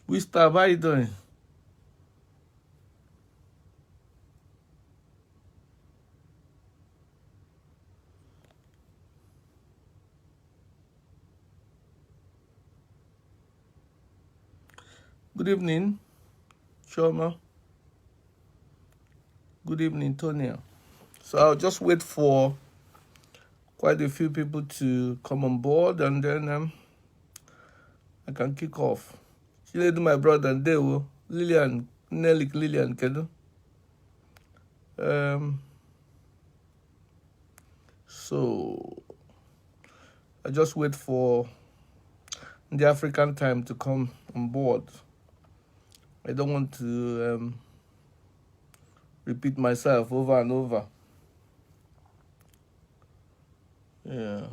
Wistab, how you doing? Good evening, Shoma. Good evening, Tonya. So I'll just wait for quite a few people to come on board, and then I can kick off. Chiledu, my brother, and Dewo, Lillian, Nelik, Lillian, Kedu. So I just wait for the African time to come on board. I don't want to repeat myself over and over. Yeah.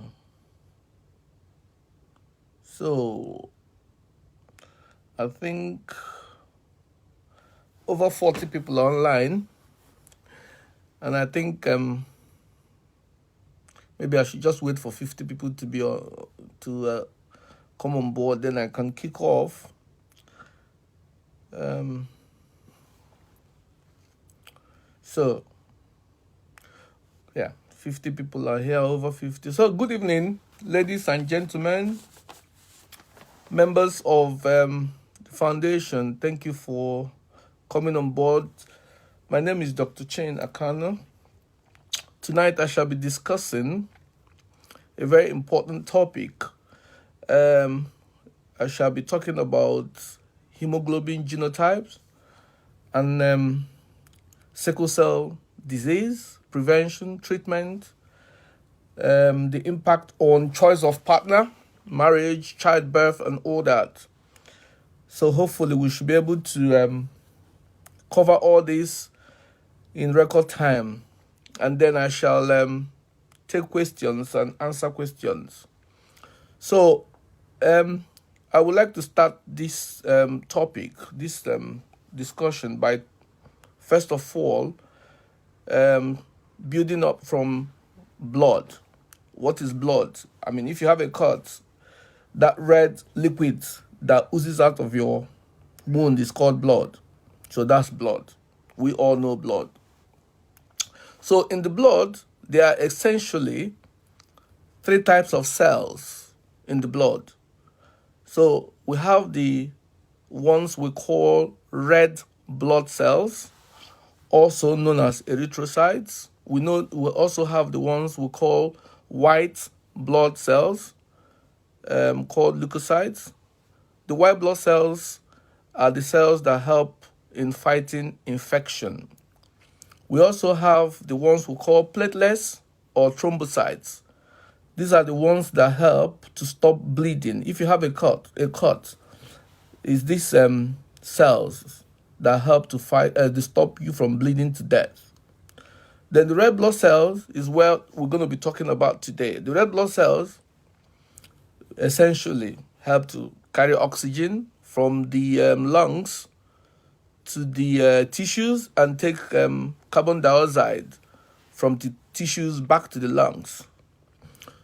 So I think over 40 people are online, and I think maybe I should just wait for 50 people to be to come on board, then I can kick off. So yeah, 50 people are here, over 50. So good evening, ladies and gentlemen, members of the foundation. Thank you for coming on board. My name is Dr. Chain Akano. Tonight I shall be discussing a very important topic. I shall be talking about hemoglobin genotypes and sickle cell disease, prevention, treatment, the impact on choice of partner, marriage, childbirth, and all that. So hopefully we should be able to cover all this in record time, and then I shall take questions and answer questions. So I would like to start this topic, this discussion by first of all building up from blood. What is blood? I mean, if you have a cut, that red liquid that oozes out of your wound is called blood. So that's blood. We all know blood. So in the blood, there are essentially 3 types of cells in the blood. So we have the ones we call red blood cells, also known as erythrocytes. We also have the ones we call white blood cells, called leukocytes. The white blood cells are the cells that help in fighting infection. We also have the ones we call platelets or thrombocytes. These are the ones that help to stop bleeding. If you have a cut is these cells that help to fight to stop you from bleeding to death. Then the red blood cells is what we're going to be talking about today. The red blood cells essentially help to carry oxygen from the lungs to the tissues and take carbon dioxide from the tissues back to the lungs.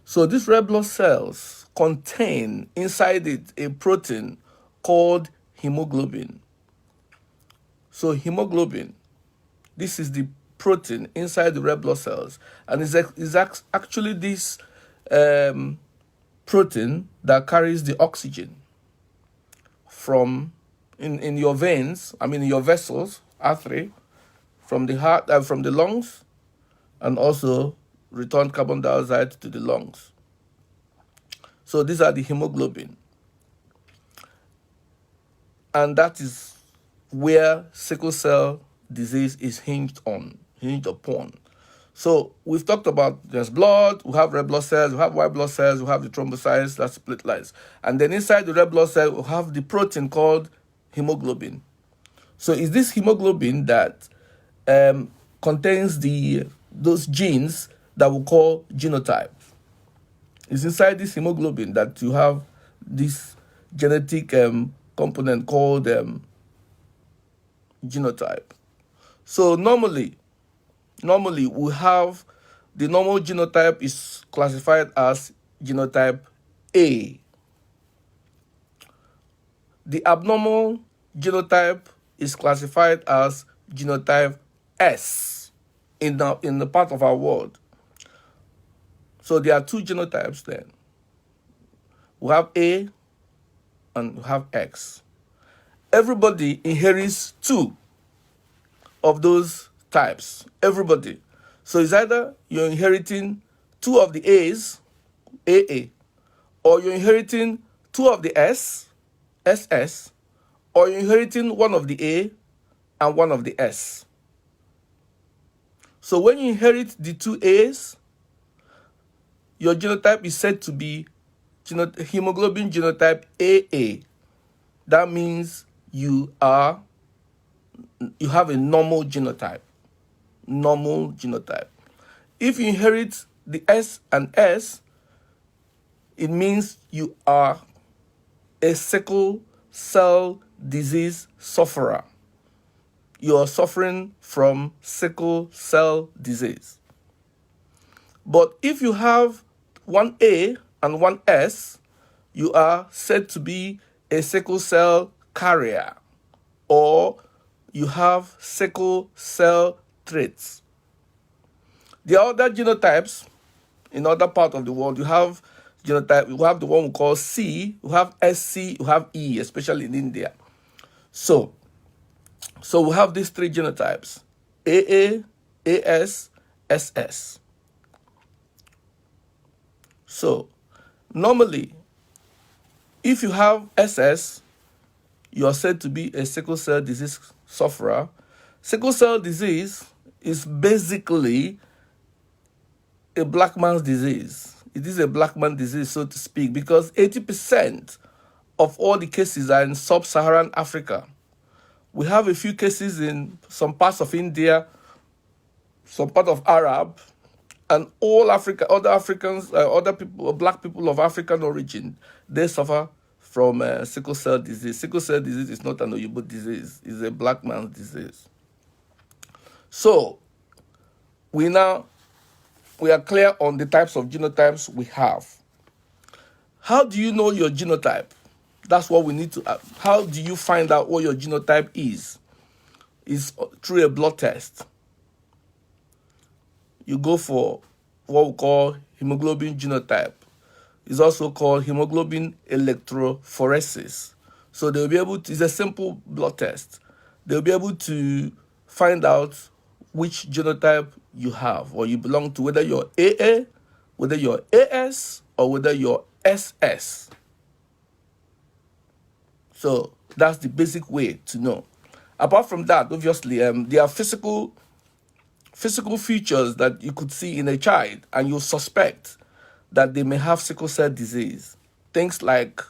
So these red blood cells contain inside it a protein called hemoglobin. So hemoglobin, this is the protein inside the red blood cells, and is actually this protein that carries the oxygen from in your veins, in your vessels, artery, from the heart, from the lungs, and also return carbon dioxide to the lungs. So these are the hemoglobin. And that is where sickle cell disease is hinged upon. So we've talked about there's blood, we have red blood cells, we have white blood cells, we have the thrombocytes, that's platelets. And then inside the red blood cell, we have the protein called hemoglobin. So it's this hemoglobin that contains those genes that we call genotype. It's inside this hemoglobin that you have this genetic component called genotype. So normally we have the normal genotype is classified as genotype A. The abnormal genotype is classified as genotype S in the part of our world. So there are two genotypes then. We have A and we have X. Everybody inherits two of those types. Everybody. So it's either you're inheriting two of the A's, AA, or you're inheriting two of the S, SS, or you're inheriting one of the A and one of the S. So when you inherit the two A's, your genotype is said to be hemoglobin genotype AA. That means you have a normal genotype. Normal genotype. If you inherit the S and S, it means you are a sickle cell disease sufferer. You are suffering from sickle cell disease. But if you have one A and one S, you are said to be a sickle cell carrier, or you have sickle cell traits. The other genotypes in other parts of the world, you have genotype, you have the one we call C, you have SC, you have E, especially in India. So we have these three genotypes: AA, AS, SS. So normally, if you have SS, you are said to be a sickle cell disease sufferer. Sickle cell disease is basically a black man's disease. It is a black man disease, so to speak, because 80% of all the cases are in sub-Saharan Africa. We have a few cases in some parts of India, some part of Arab, and all Africa, other Africans, other people, black people of African origin, they suffer from sickle cell disease. Sickle cell disease is not an Oyibo disease; it's a black man's disease. So we are clear on the types of genotypes we have. How do you know your genotype? That's what we need to ask. How do you find out what your genotype is? It's through a blood test. You go for what we call hemoglobin genotype. It's also called hemoglobin electrophoresis. So they'll be able to, it's a simple blood test. They'll be able to find out which genotype you have or you belong to, whether you're AA, whether you're AS, or whether you're SS. So that's the basic way to know. Apart from that, obviously, there are physical features that you could see in a child, and you suspect that they may have sickle cell disease. Things like,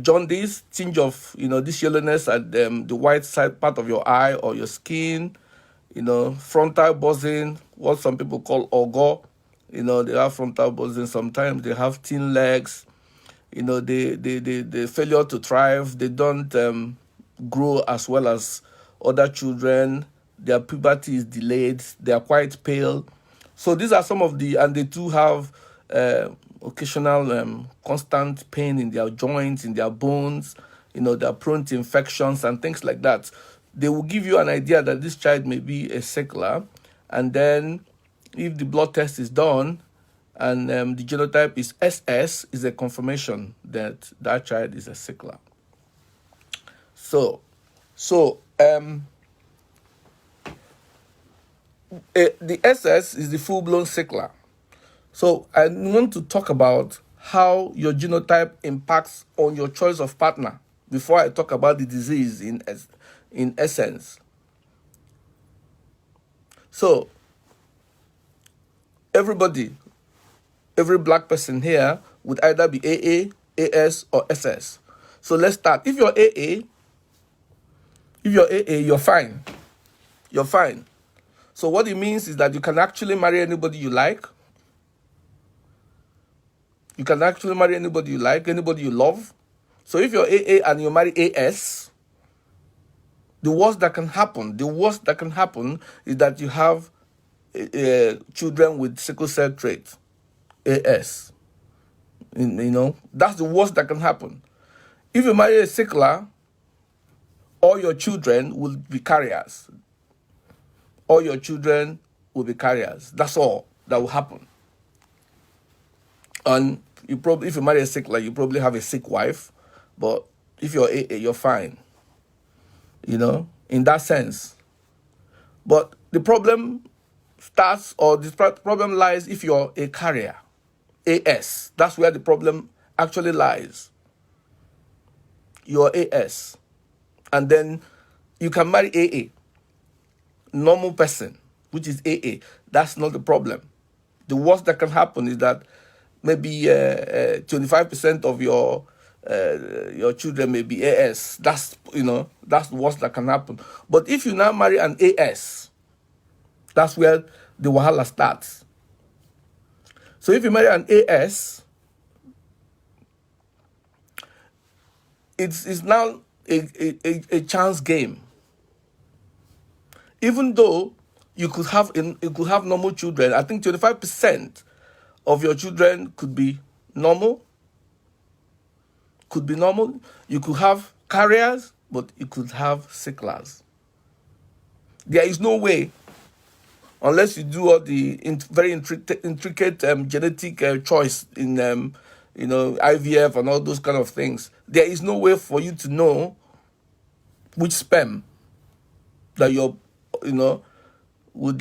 jaundice, tinge of, this yellowness at the white side part of your eye or your skin, frontal buzzing, what some people call ogo. They have frontal buzzing. Sometimes they have thin legs. They failure to thrive. They don't grow as well as other children. Their puberty is delayed. They are quite pale. So these are some of and they do have occasional constant pain in their joints, in their bones. They're prone to infections and things like that. They will give you an idea that this child may be a sickler. And then if the blood test is done and the genotype is SS, is a confirmation that that child is a sickler. So the SS is the full-blown sickler. So I want to talk about how your genotype impacts on your choice of partner before I talk about the disease in essence. So every black person here would either be AA, AS, or SS. So let's start. If you're AA, you're fine. You're fine. So what it means is that you can actually marry anybody you like. You can actually marry anybody you like, anybody you love. So if you're AA and you marry AS, the worst that can happen is that you have children with sickle cell trait, AS. That's the worst that can happen. If you marry a sickler, all your children will be carriers. All your children will be carriers. That's all that will happen. And if you marry a sickler, you probably have a sick wife. But if you're AA, you're fine. In that sense. But the problem starts, or the problem lies if you're a carrier. AS. That's where the problem actually lies. You're AS. And then you can marry AA. Normal person, which is AA. That's not the problem. The worst that can happen is that maybe 25% of your children may be AS. That's the worst that can happen. But if you now marry an AS, that's where the wahala starts. So if you marry an AS, it's now a chance game. Even though you could have normal children, I think 25% of your children could be normal. You could have carriers, but you could have sicklers. There is no way, unless you do all the very intricate genetic choice in IVF and all those kind of things. There is no way for you to know which sperm that would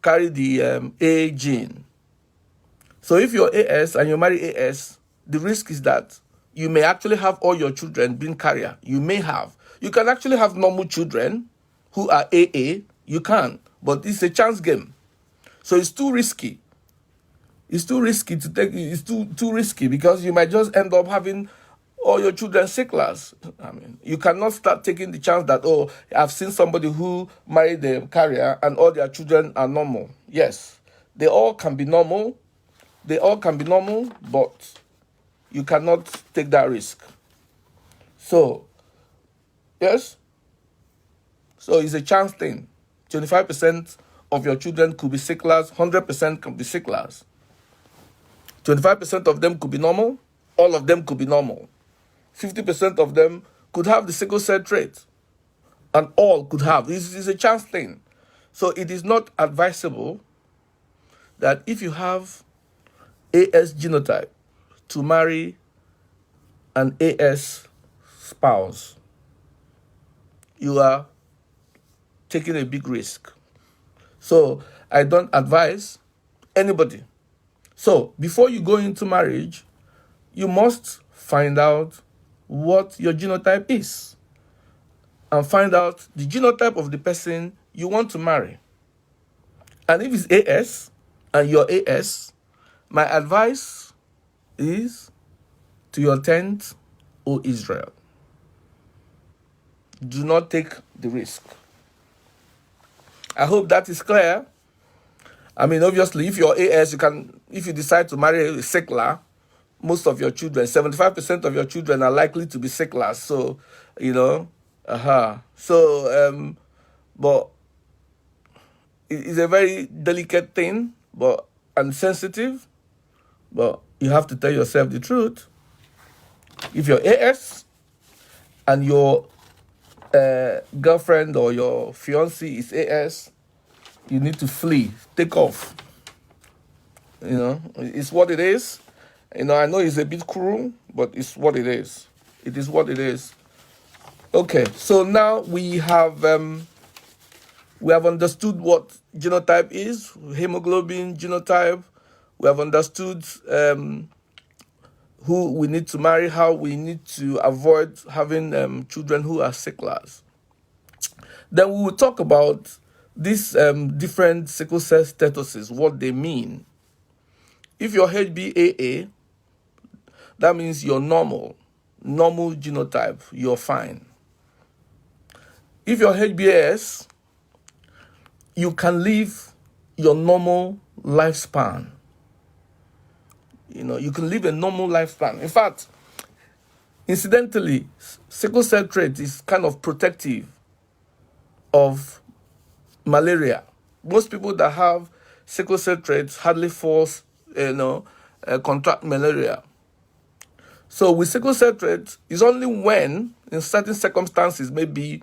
carry the A gene. So if you're AS and you marry AS, the risk is that you may actually have all your children being carrier. You can actually have normal children who are AA. You can, but it's a chance game. So it's too risky. It's too risky to take. It's too risky because you might just end up having all your children sicklers. You cannot start taking the chance that, I've seen somebody who married a carrier and all their children are normal. Yes, they all can be normal. But you cannot take that risk. So, yes. So it's a chance thing. 25% of your children could be sicklers, 100% can be sicklers. 25% of them could be normal, all of them could be normal. 50% of them could have the sickle cell trait, and all could have. It's a chance thing. So it is not advisable that if you have AS genotype to marry an AS spouse. You are taking a big risk. So I don't advise anybody. So before you go into marriage, you must find out what your genotype is and find out the genotype of the person you want to marry. And if it's AS and you're AS, my advice is to your tent, O Israel. Do not take the risk. I hope that is clear. Obviously, if you're AS, if you decide to marry a sickler, most of your children, 75% of your children are likely to be sicklers. So, So, but it's a very delicate thing, and sensitive, but you have to tell yourself the truth. If you're AS and your girlfriend or your fiancé is AS, you need to flee, take off. It's what it is. I know it's a bit cruel, but it's what it is. It is what it is. Okay, so now we have understood what genotype is, hemoglobin genotype. We have understood who we need to marry, how we need to avoid having children who are sicklers. Then we will talk about these different sickle cell statuses, what they mean. If you're HBAA, that means you're normal genotype, you're fine. If you're HBAS, you can live your normal lifespan. You can live a normal lifespan. In fact, incidentally, sickle cell trait is kind of protective of malaria. Most people that have sickle cell traits hardly contract malaria. So with sickle cell trait, it's only when, in certain circumstances, maybe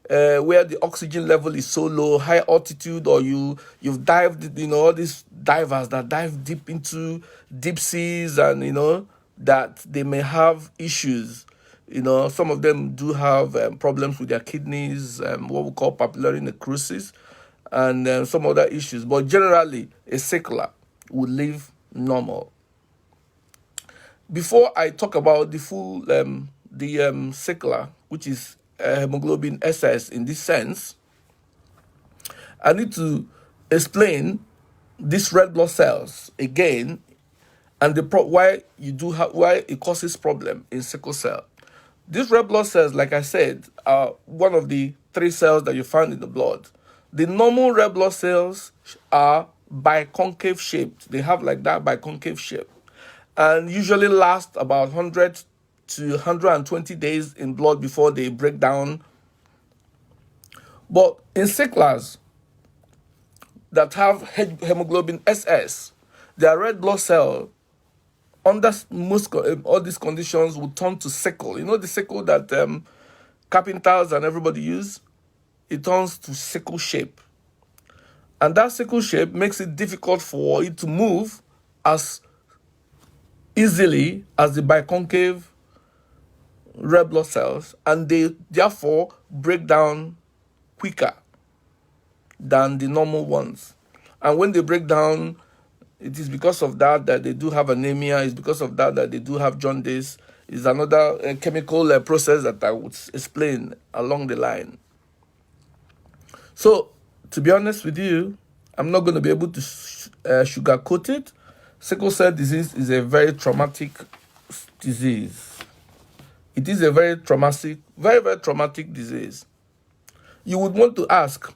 where the oxygen level is so low, high altitude, or you've dived, all these divers that dive deep into deep seas, and that they may have issues. Some of them do have problems with their kidneys, what we call papillary necrosis, and some other issues. But generally, a sickler would live normal. Before I talk about the full sickler, which is hemoglobin SS in this sense, I need to explain these red blood cells again, and why it causes problem in sickle cell. These red blood cells, like I said, are one of the 3 cells that you find in the blood. The normal red blood cells are biconcave shaped. They have like that biconcave shape, and usually last about 100 to 120 days in blood before they break down. But in sicklers that have hemoglobin SS, their red blood cell, under most all these conditions, will turn to sickle. The sickle that carpenters and everybody use? It turns to sickle shape. And that sickle shape makes it difficult for it to move as easily as the biconcave red blood cells, and they therefore break down quicker than the normal ones. And when they break down, it is because of that they do have anemia. It's because of that they do have jaundice. It's another chemical process that I would explain along the line. So, to be honest with you, I'm not going to be able to sugarcoat it. Sickle cell disease is a very traumatic disease. It is a very traumatic, very, very traumatic disease. You would want to ask,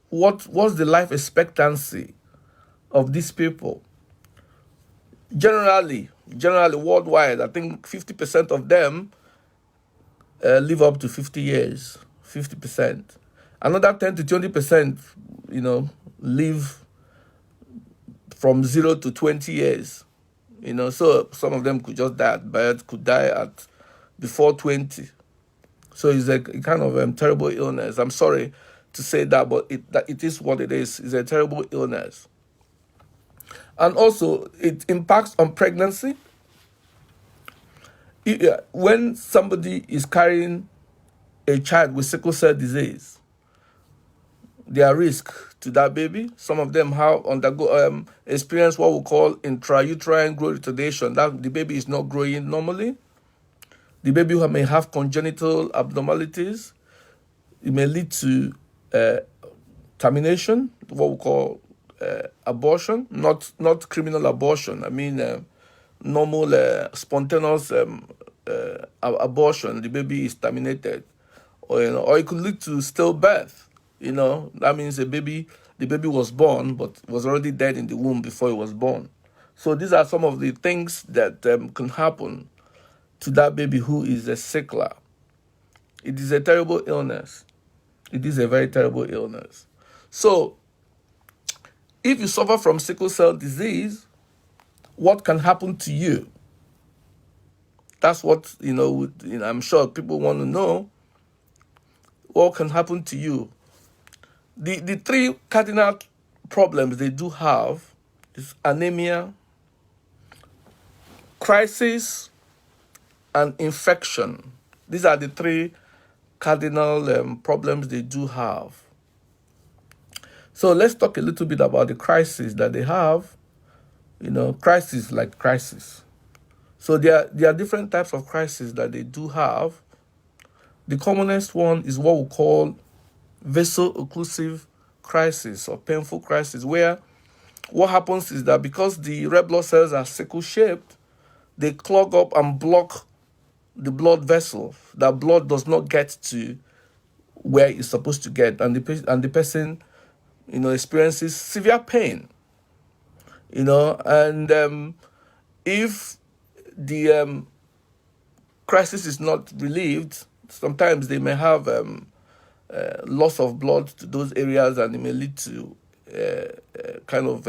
what's the life expectancy of these people? Generally worldwide, I think 50% of them live up to 50 years, 50%. Another 10 to 20%, live from 0 to 20 years. So some of them could just die at birth, could die at before 20. So it's a kind of terrible illness. I'm sorry to say that, but it is what it is. It's a terrible illness. And also, it impacts on pregnancy. When somebody is carrying a child with sickle cell disease, there are risks to that baby. Some of them have experience what we call intrauterine growth retardation. That the baby is not growing normally. The baby may have congenital abnormalities. It may lead to termination, what we call abortion, not criminal abortion. I mean normal spontaneous abortion. The baby is terminated, or it could lead to stillbirth. That means the baby was born but was already dead in the womb before it was born. So these are some of the things that can happen to that baby who is a sickler. It is a terrible illness. It is a very terrible illness. So, if you suffer from sickle cell disease, what can happen to you? That's what, I'm sure people want to know. What can happen to you? The 3 cardinal problems they do have is anemia, crisis, and infection. These are the 3 cardinal problems they do have. So let's talk a little bit about the crisis that they have. Crisis like crisis. So there are different types of crises that they do have. The commonest one is what we call vaso-occlusive crisis or painful crisis, where what happens is that because the red blood cells are sickle-shaped, they clog up and block the blood vessel. That blood does not get to where it's supposed to get, and the person, experiences severe pain. And if the crisis is not relieved, sometimes they may have loss of blood to those areas, and it may lead to kind of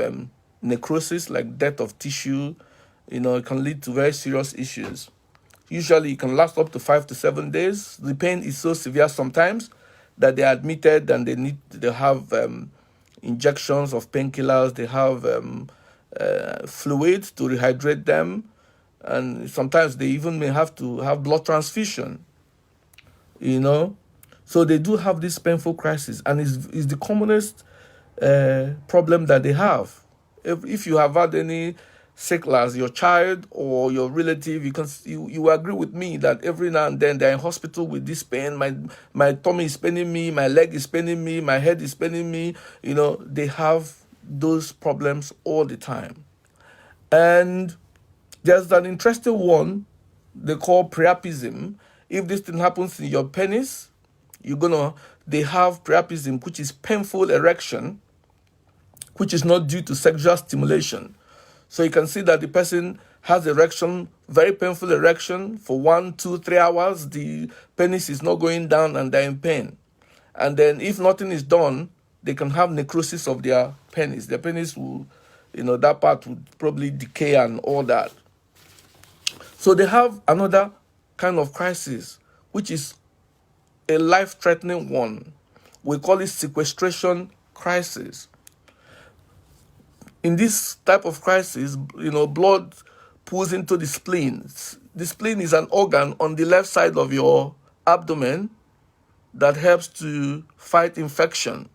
necrosis, like death of tissue. It can lead to very serious issues. Usually it can last up to 5 to 7 days. The pain is so severe sometimes that they're admitted and they have injections of painkillers. They have fluids to rehydrate them, and sometimes they even may have to have blood transfusion. So they do have this painful crisis, and is the commonest problem that they have. If you have had any sicklers, your child or your relative, you agree with me that every now and then they're in hospital with this pain. My tummy is paining me, my leg is paining me, my head is paining me. They have those problems all the time. And there's an interesting one they call priapism. If this thing happens in your penis, they have priapism, which is painful erection, which is not due to sexual stimulation. So you can see that the person has erection, very painful erection for 1, 2, 3 hours. The penis is not going down and they're in pain. And then if nothing is done, they can have necrosis of their penis. Their penis will, that part would probably decay and all that. So they have another kind of crisis, which is a life-threatening one. We call it sequestration crisis. In this type of crisis, blood pulls into the spleen. The spleen is an organ on the left side of your abdomen that helps to fight infection.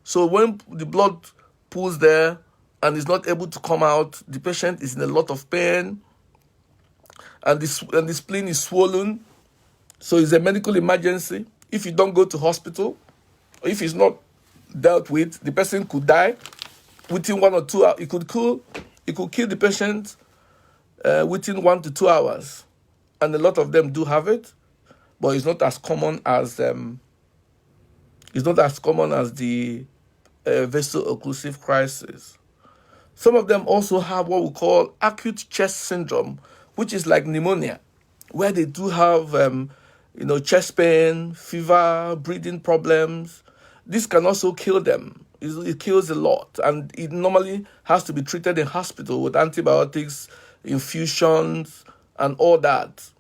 So when the blood pulls there and is not able to come out, the patient is in a lot of pain, and the spleen is swollen. So it's a medical emergency. If you don't go to hospital, or if it's not dealt with, the person could die within 1 or 2 hours. It could kill the patient within 1 to 2 hours, and a lot of them do have it, but it's not as common as the vaso-occlusive crisis. Some of them also have what we call acute chest syndrome, which is like pneumonia, where they do have chest pain, fever, breathing problems. This can also kill them. It kills a lot, and it normally has to be treated in hospital with antibiotics, infusions, and all that.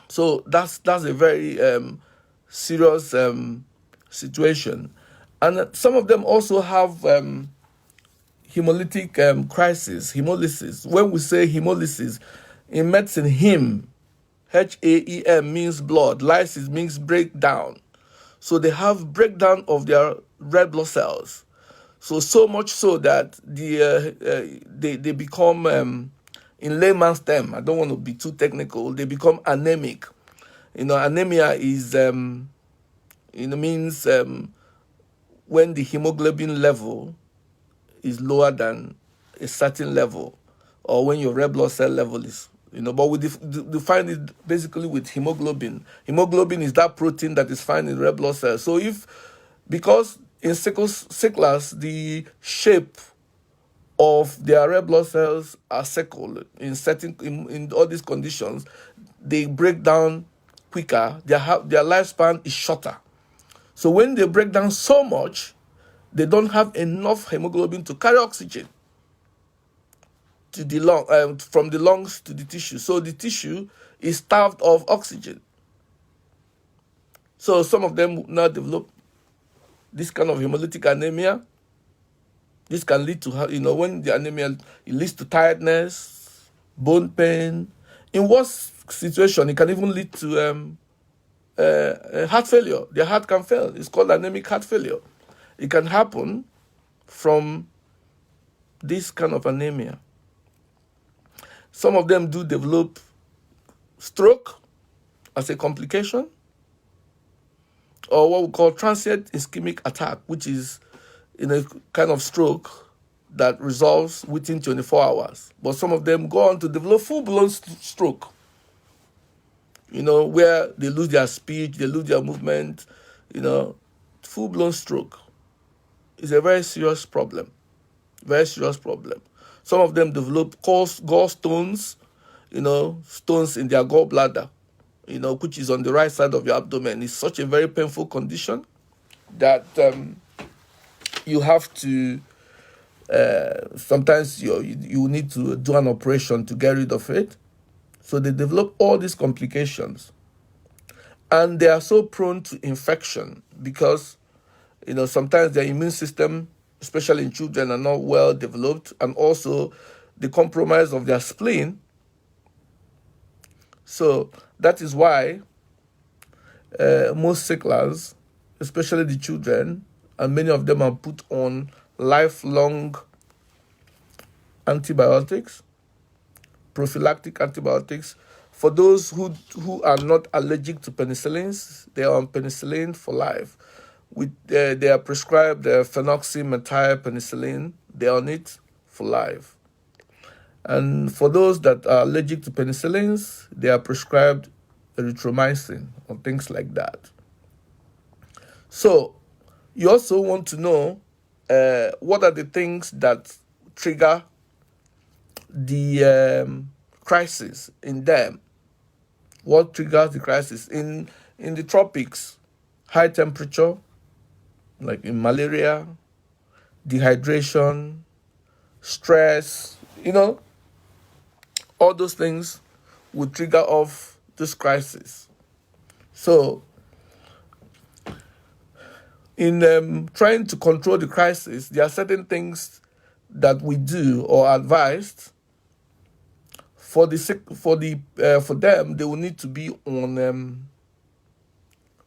So that's a very serious situation. And some of them also have hemolytic crisis, hemolysis. When we say hemolysis, in medicine, H-A-E-M means blood, lysis means breakdown. So they have breakdown of their red blood cells. So much so that they become, in layman's term, I don't want to be too technical, they become anemic. Anemia is, means when the hemoglobin level is lower than a certain level, or when your red blood cell level is, but we define it basically with hemoglobin. Hemoglobin is that protein that is found in red blood cells. So because in sicklers, the shape of their red blood cells are sickled in all these conditions, they break down quicker. Their lifespan is shorter. So when they break down so much, they don't have enough hemoglobin to carry oxygen to the lung, from the lungs to the tissue. So the tissue is starved of oxygen. So some of them now develop this kind of hemolytic anemia. This can lead to, when the anemia, it leads to tiredness, bone pain. In worst situation, it can even lead to heart failure. Their heart can fail. It's called anemic heart failure. It can happen from this kind of anemia. Some of them do develop stroke as a complication, or what we call transient ischemic attack, which is a kind of stroke that resolves within 24 hours. But some of them go on to develop full-blown stroke, where they lose their speech, they lose their movement, full-blown stroke. It's a very serious problem, very serious problem. Some of them develop gallstones, stones in their gallbladder, which is on the right side of your abdomen. It's such a very painful condition that you have to, sometimes you need to do an operation to get rid of it. So they develop all these complications. And they are so prone to infection because, sometimes their immune system, especially in children, are not well developed, and also the compromise of their spleen. So that is why most sicklers, especially the children, and many of them are put on lifelong antibiotics, prophylactic antibiotics. For those who are not allergic to penicillins, they are on penicillin for life. They are prescribed phenoxymethyl-penicillin. They are on it for life. And for those that are allergic to penicillins, they are prescribed erythromycin or things like that. So you also want to know what are the things that trigger the crisis in them. What triggers the crisis? In the tropics, high temperature, like in malaria, dehydration, stress, all those things would trigger off this crisis. So in trying to control the crisis, there are certain things that we do or advised. For them, they will need to be on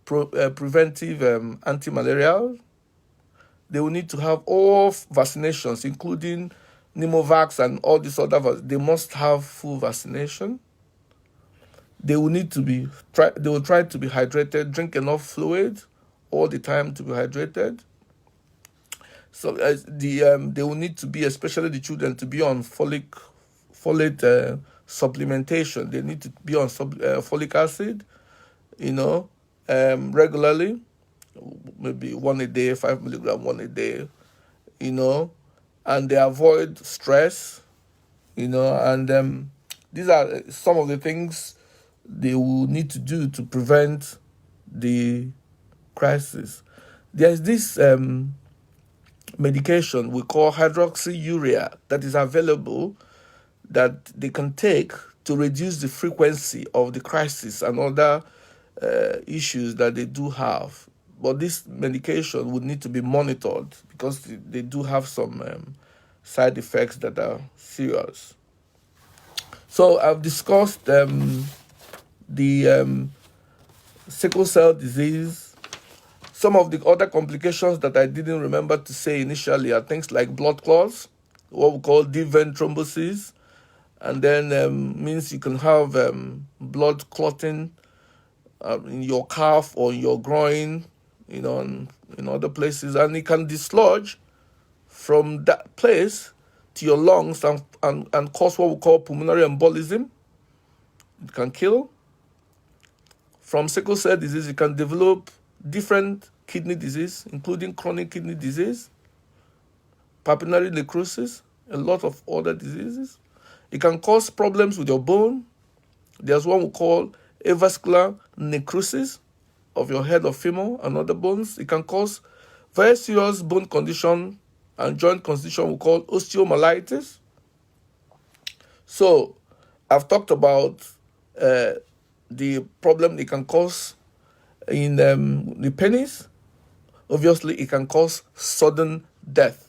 preventive anti-malarial. They will need to have all vaccinations, including pneumovax and all these other they must have full vaccination. They will need to they will try to be hydrated, drink enough fluid all the time to be hydrated. So they will need to be, especially the children, to be on folate supplementation. They need to be on folic acid, regularly, maybe 1 a day, 5 milligram 1 a day, and they avoid stress, and these are some of the things they will need to do to prevent the crisis. There's this medication we call hydroxyurea that is available that they can take to reduce the frequency of the crisis and other issues that they do have. But this medication would need to be monitored because they do have some side effects that are serious. So I've discussed the sickle cell disease. Some of the other complications that I didn't remember to say initially are things like blood clots, what we call deep vein thrombosis, and then means you can have blood clotting in your calf or in your groin, in other places, and it can dislodge from that place to your lungs and cause what we call pulmonary embolism. It can kill. From sickle cell disease, you can develop different kidney disease, including chronic kidney disease, papillary necrosis, a lot of other diseases. It can cause problems with your bone. There's one we call avascular necrosis of your head or femur and other bones. It can cause very serious bone condition and joint condition we call osteomyelitis. So I've talked about the problem it can cause in the penis. Obviously, it can cause sudden death.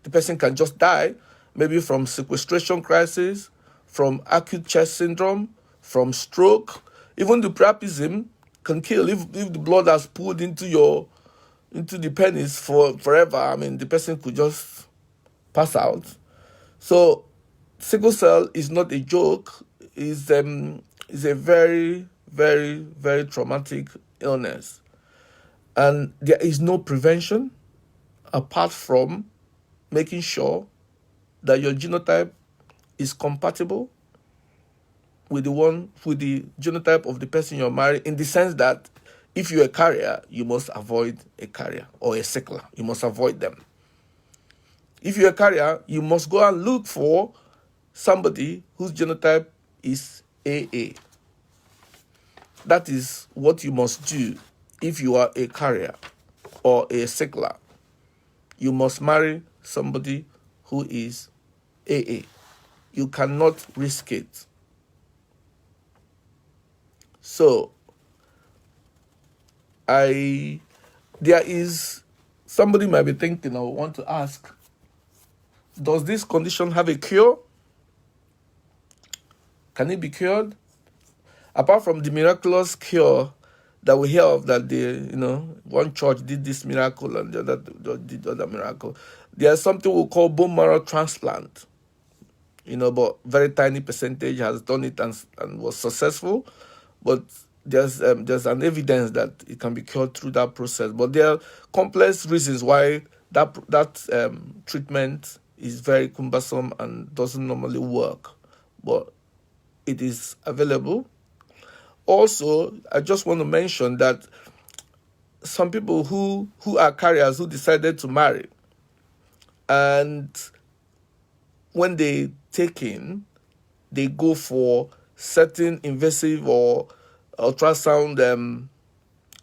The person can just die, maybe from sequestration crisis, from acute chest syndrome, from stroke. Even the priapism can kill if the blood has poured into the penis forever. I mean, the person could just pass out. So sickle cell is not a joke. It's a very, very, very traumatic illness. And there is no prevention apart from making sure that your genotype is compatible with the genotype of the person you're marrying, in the sense that if you're a carrier, you must avoid a carrier, or a sickler. You must avoid them. If you're a carrier, you must go and look for somebody whose genotype is AA. That is what you must do if you are a carrier or a sickler. You must marry somebody who is AA. You cannot risk it. So there is somebody might be thinking or want to ask, does this condition have a cure? Can it be cured? Apart from the miraculous cure that we hear of, that one church did this miracle and the other did the other miracle, there's something we call bone marrow transplant. But very tiny percentage has done it and was successful. But there's an evidence that it can be cured through that process. But there are complex reasons why that treatment is very cumbersome and doesn't normally work. But it is available. Also, I just want to mention that some people who are carriers who decided to marry, and when they take in, they go for certain invasive or ultrasound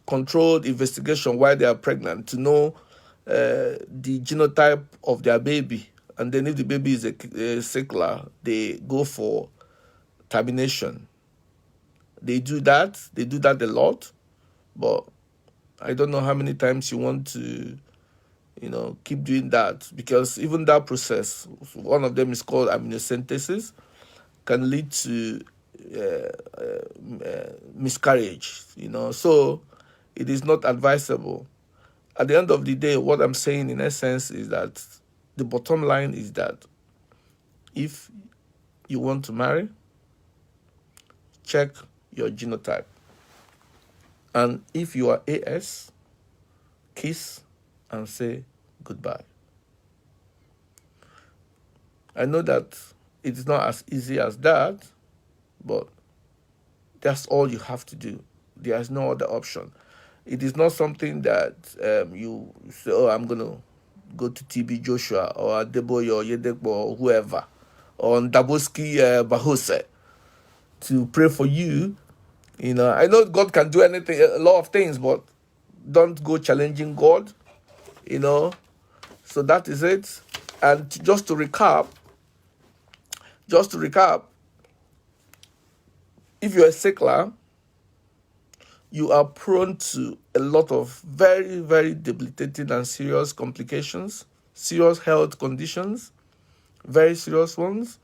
controlled investigation while they are pregnant to know the genotype of their baby. And then if the baby is a sickler, they go for termination. They do that a lot, but I don't know how many times you want to keep doing that, because even that process, one of them is called amniocentesis, can lead to miscarriage. So it is not advisable. At the end of the day, what I'm saying in essence is that the bottom line is that if you want to marry, check your genotype. And if you are AS, kiss and say goodbye. I know that it is not as easy as that, but that's all you have to do. There is no other option. It is not something that you say, oh, I'm going to go to TB Joshua or Adeboye or Yedekbo or whoever, or Daboski Bahose to pray for you. I know God can do anything, a lot of things, but don't go challenging God, So that is it. And just to recap, if you're a sickler, you are prone to a lot of very, very debilitating and serious complications, serious health conditions, very serious ones,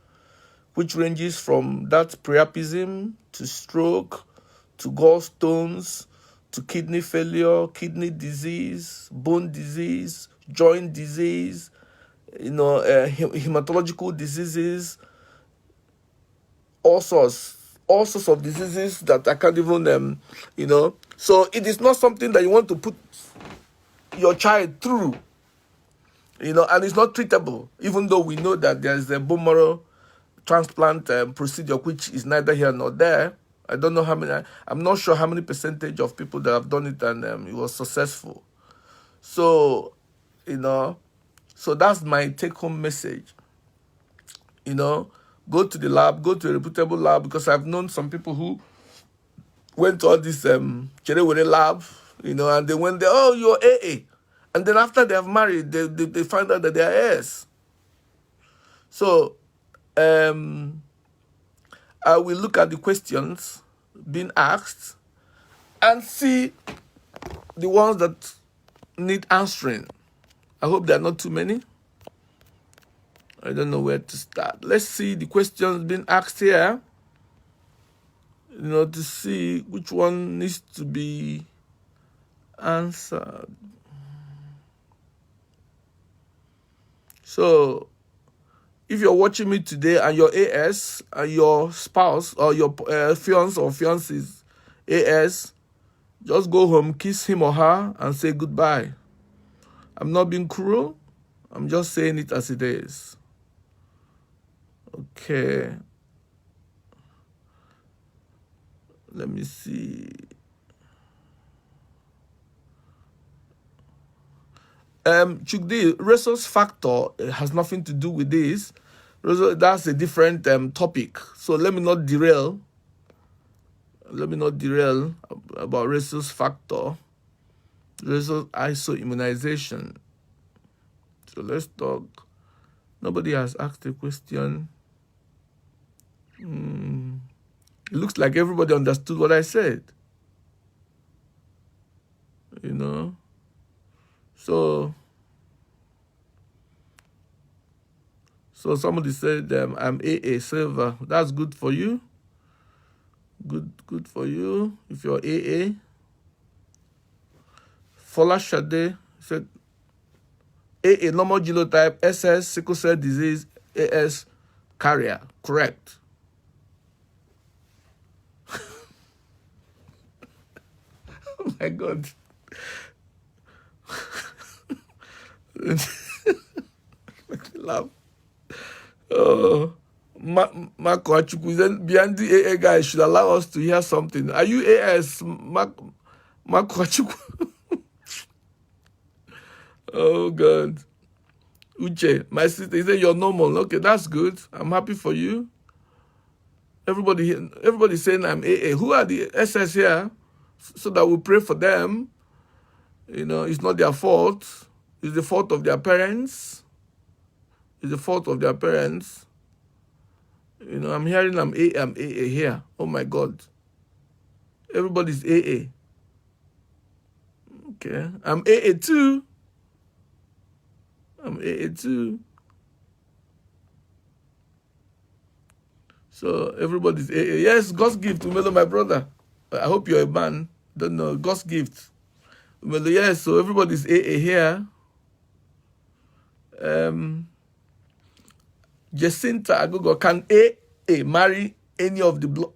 which ranges from that priapism to stroke to gallstones to kidney failure, kidney disease, bone disease, joint disease, hematological diseases, all sorts of diseases that I can't even, So it is not something that you want to put your child through, and it's not treatable, even though we know that there's a bone marrow transplant procedure, which is neither here nor there. I don't know how many, I'm not sure how many percentage of people that have done it and it was successful. So, so that's my take-home message. Go to the lab, go to a reputable lab, because I've known some people who went to all this Cherewere lab, and they went there, oh, you're AA. And then after they have married, they find out that they are AS. So, I will look at the questions being asked and see the ones that need answering. I hope there are not too many. I don't know where to start. Let's see the questions being asked here, to see which one needs to be answered. So, if you're watching me today and you're AS and your spouse or your fiance or fiancé is AS, just go home, kiss him or her, and say goodbye. I'm not being cruel. I'm just saying it as it is. Okay. Let me see. Chukdi, resource factor has nothing to do with this. That's a different topic. So let me not derail. About resource factor. Resource isoimmunization. So let's talk. Nobody has asked a question. It looks like everybody understood what I said. You know? So somebody said, I'm AA silver. That's good for you. Good for you. If you're AA. Fola Shade said, AA normal genotype, SS sickle cell disease, AS carrier. Correct. Oh my God. Make me laugh. Oh, Marco Achukwu, then behind the AA guy should allow us to hear something. Are you AS, Marco Achukwu? Oh God. Uche, my sister, he said you're normal. Okay, that's good. I'm happy for you. Everybody's saying I'm AA. Who are the SS here? So that we pray for them. You know, it's not their fault. It's the fault of their parents. It's the fault of their parents. You know, I'm hearing I'm AA here. Oh my God. Everybody's AA. Okay. I'm AA too. I'm AA too. So everybody's AA. Yes, God's gift, Umelo, my brother. I hope you're a man. Don't know. God's gift. Umelo, yes, so everybody's AA here. Jacinta Agogo, can AA marry any of the blood?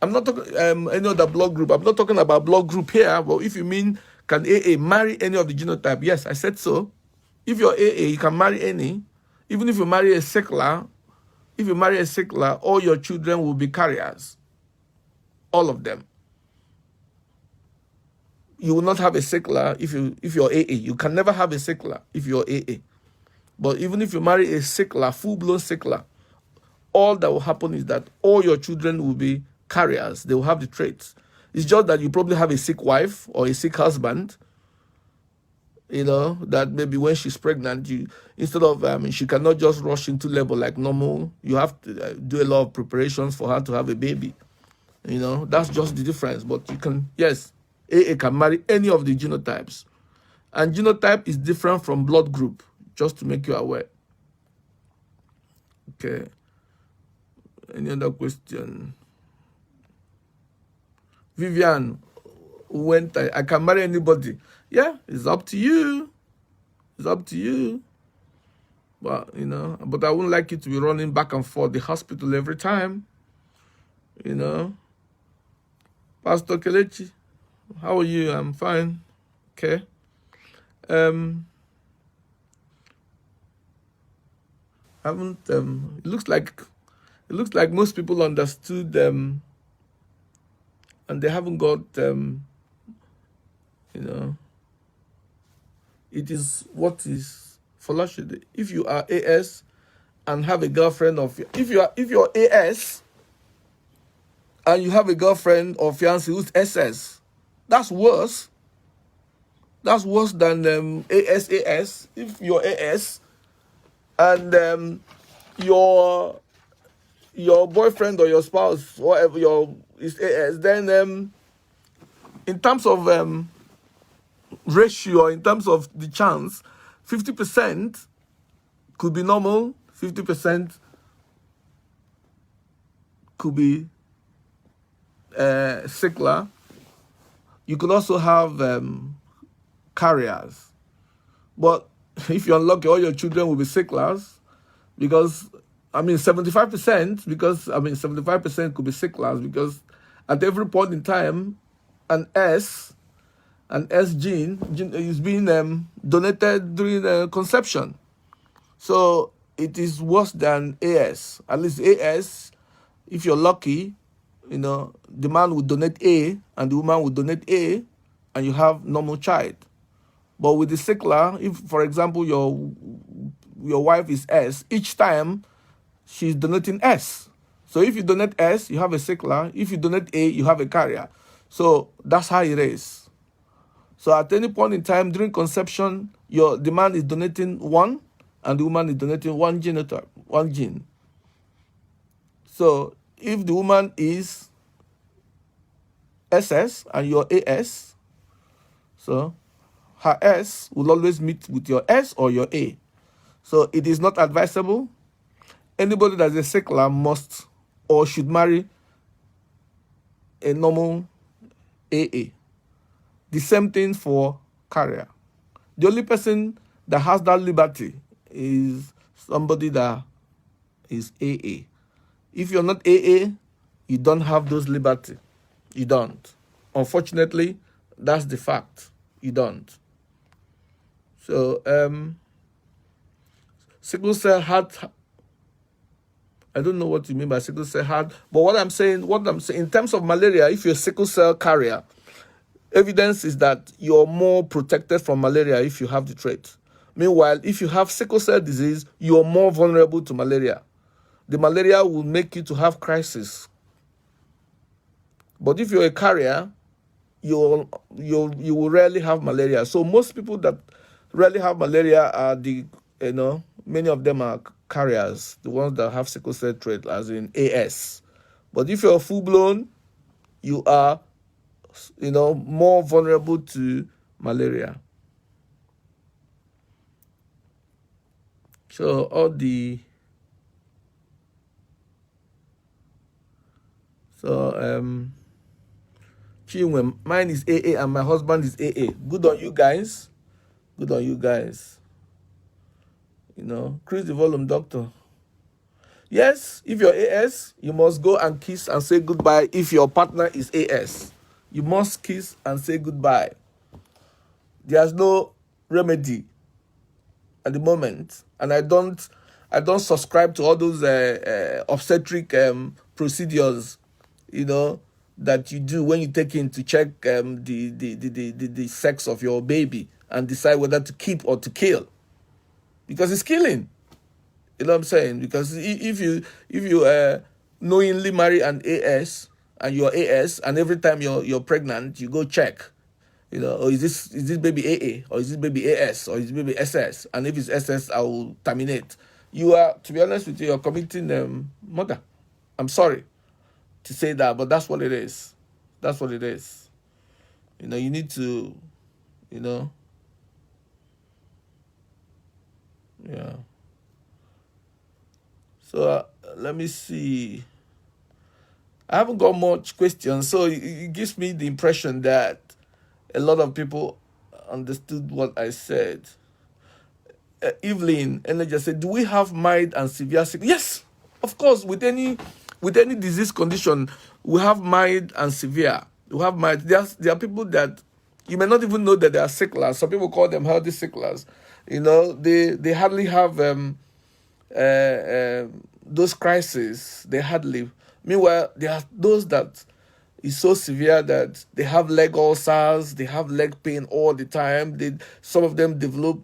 I'm not talking any other blood group. I'm not talking about blood group here. But if you mean, can AA marry any of the genotype? Yes, I said so. If you're AA, you can marry any. Even if you marry a sickler, all your children will be carriers. All of them. You will not have a sickler if you're AA. You can never have a sickler if you're AA. But even if you marry a sickler, full-blown sickler, all that will happen is that all your children will be carriers. They will have the traits. It's just that you probably have a sick wife or a sick husband, you know, that maybe when she's pregnant, instead of, she cannot just rush into labor like normal. You have to do a lot of preparations for her to have a baby. You know, that's just the difference. But you can, yes, AA can marry any of the genotypes. And genotype is different from blood group, just to make you aware. Okay. Any other question? Vivian, I can marry anybody. Yeah, it's up to you. It's up to you. But, you know, but I wouldn't like you to be running back and forth the hospital every time. You know. Pastor Kelechi, how are you? I'm fine. Okay. It looks like most people understood and they haven't got you know, it is what is for Lashide. If you are AS and have a girlfriend if you're AS and you have a girlfriend or fiancé who's SS, that's worse. That's worse than AS. If you're AS and your boyfriend or your spouse, whatever is AS, then in terms of ratio, in terms of the chance, 50% could be normal, 50% could be sickler. You could also have carriers. But if you're unlucky, all your children will be sicklers because, 75%, because, 75% could be sicklers because at every point in time, an S gene is being donated during conception. So it is worse than AS. At least AS, if you're lucky, you know, the man would donate A and the woman would donate A and you have normal child. But with the sickler, if, for example, your wife is S, each time she's donating S. So if you donate S, you have a sickler. If you donate A, you have a carrier. So that's how it is. So at any point in time during conception, the man is donating one and the woman is donating one genotype, one gene. So if the woman is SS and your AS. So her S will always meet with your S or your A. So it is not advisable. Anybody that's a sickler must or should marry a normal AA. The same thing for carrier. The only person that has that liberty is somebody that is AA. If you're not AA, you don't have those liberty. You don't. Unfortunately, that's the fact. You don't. So, sickle cell heart. I don't know what you mean by sickle cell heart, but what I'm saying, in terms of malaria, if you're a sickle cell carrier, evidence is that you're more protected from malaria if you have the trait. Meanwhile, if you have sickle cell disease, you're more vulnerable to malaria. The malaria will make you to have crisis. But if you're a carrier, you will rarely have malaria. So most people that rarely have malaria are many of them are carriers, the ones that have sickle cell trait, as in AS. But if you're full blown, you are more vulnerable to malaria. So Chinwe, mine is AA and my husband is AA. Good on you guys. Good on you guys. Increase the volume, doctor. Yes, if you're AS, you must go and kiss and say goodbye. If your partner is AS, you must kiss and say goodbye. There's no remedy at the moment, and I don't subscribe to all those obstetric procedures, that you do when you take in to check the sex of your baby and decide whether to keep or to kill, because it's killing. You know what I'm saying? Because if you knowingly marry an AS and you're AS, and every time you're pregnant, you go check, or is this baby AA, or is this baby AS, or is this baby SS? And if it's SS, I will terminate. You are, to be honest with you, you're committing murder. I'm sorry to say that, but that's what it is. That's what it is. You need to, yeah. So let me see. I haven't got much questions, so it gives me the impression that a lot of people understood what I said. Evelyn Energy said, "Do we have mild and severe sickness?" Yes, of course. With any disease condition, we have mild and severe. We have mild. There are people that you may not even know that they are sicklers. Some people call them healthy sicklers. They hardly have those crises. They hardly. Meanwhile, there are those that is so severe that they have leg ulcers, they have leg pain all the time. Some of them develop,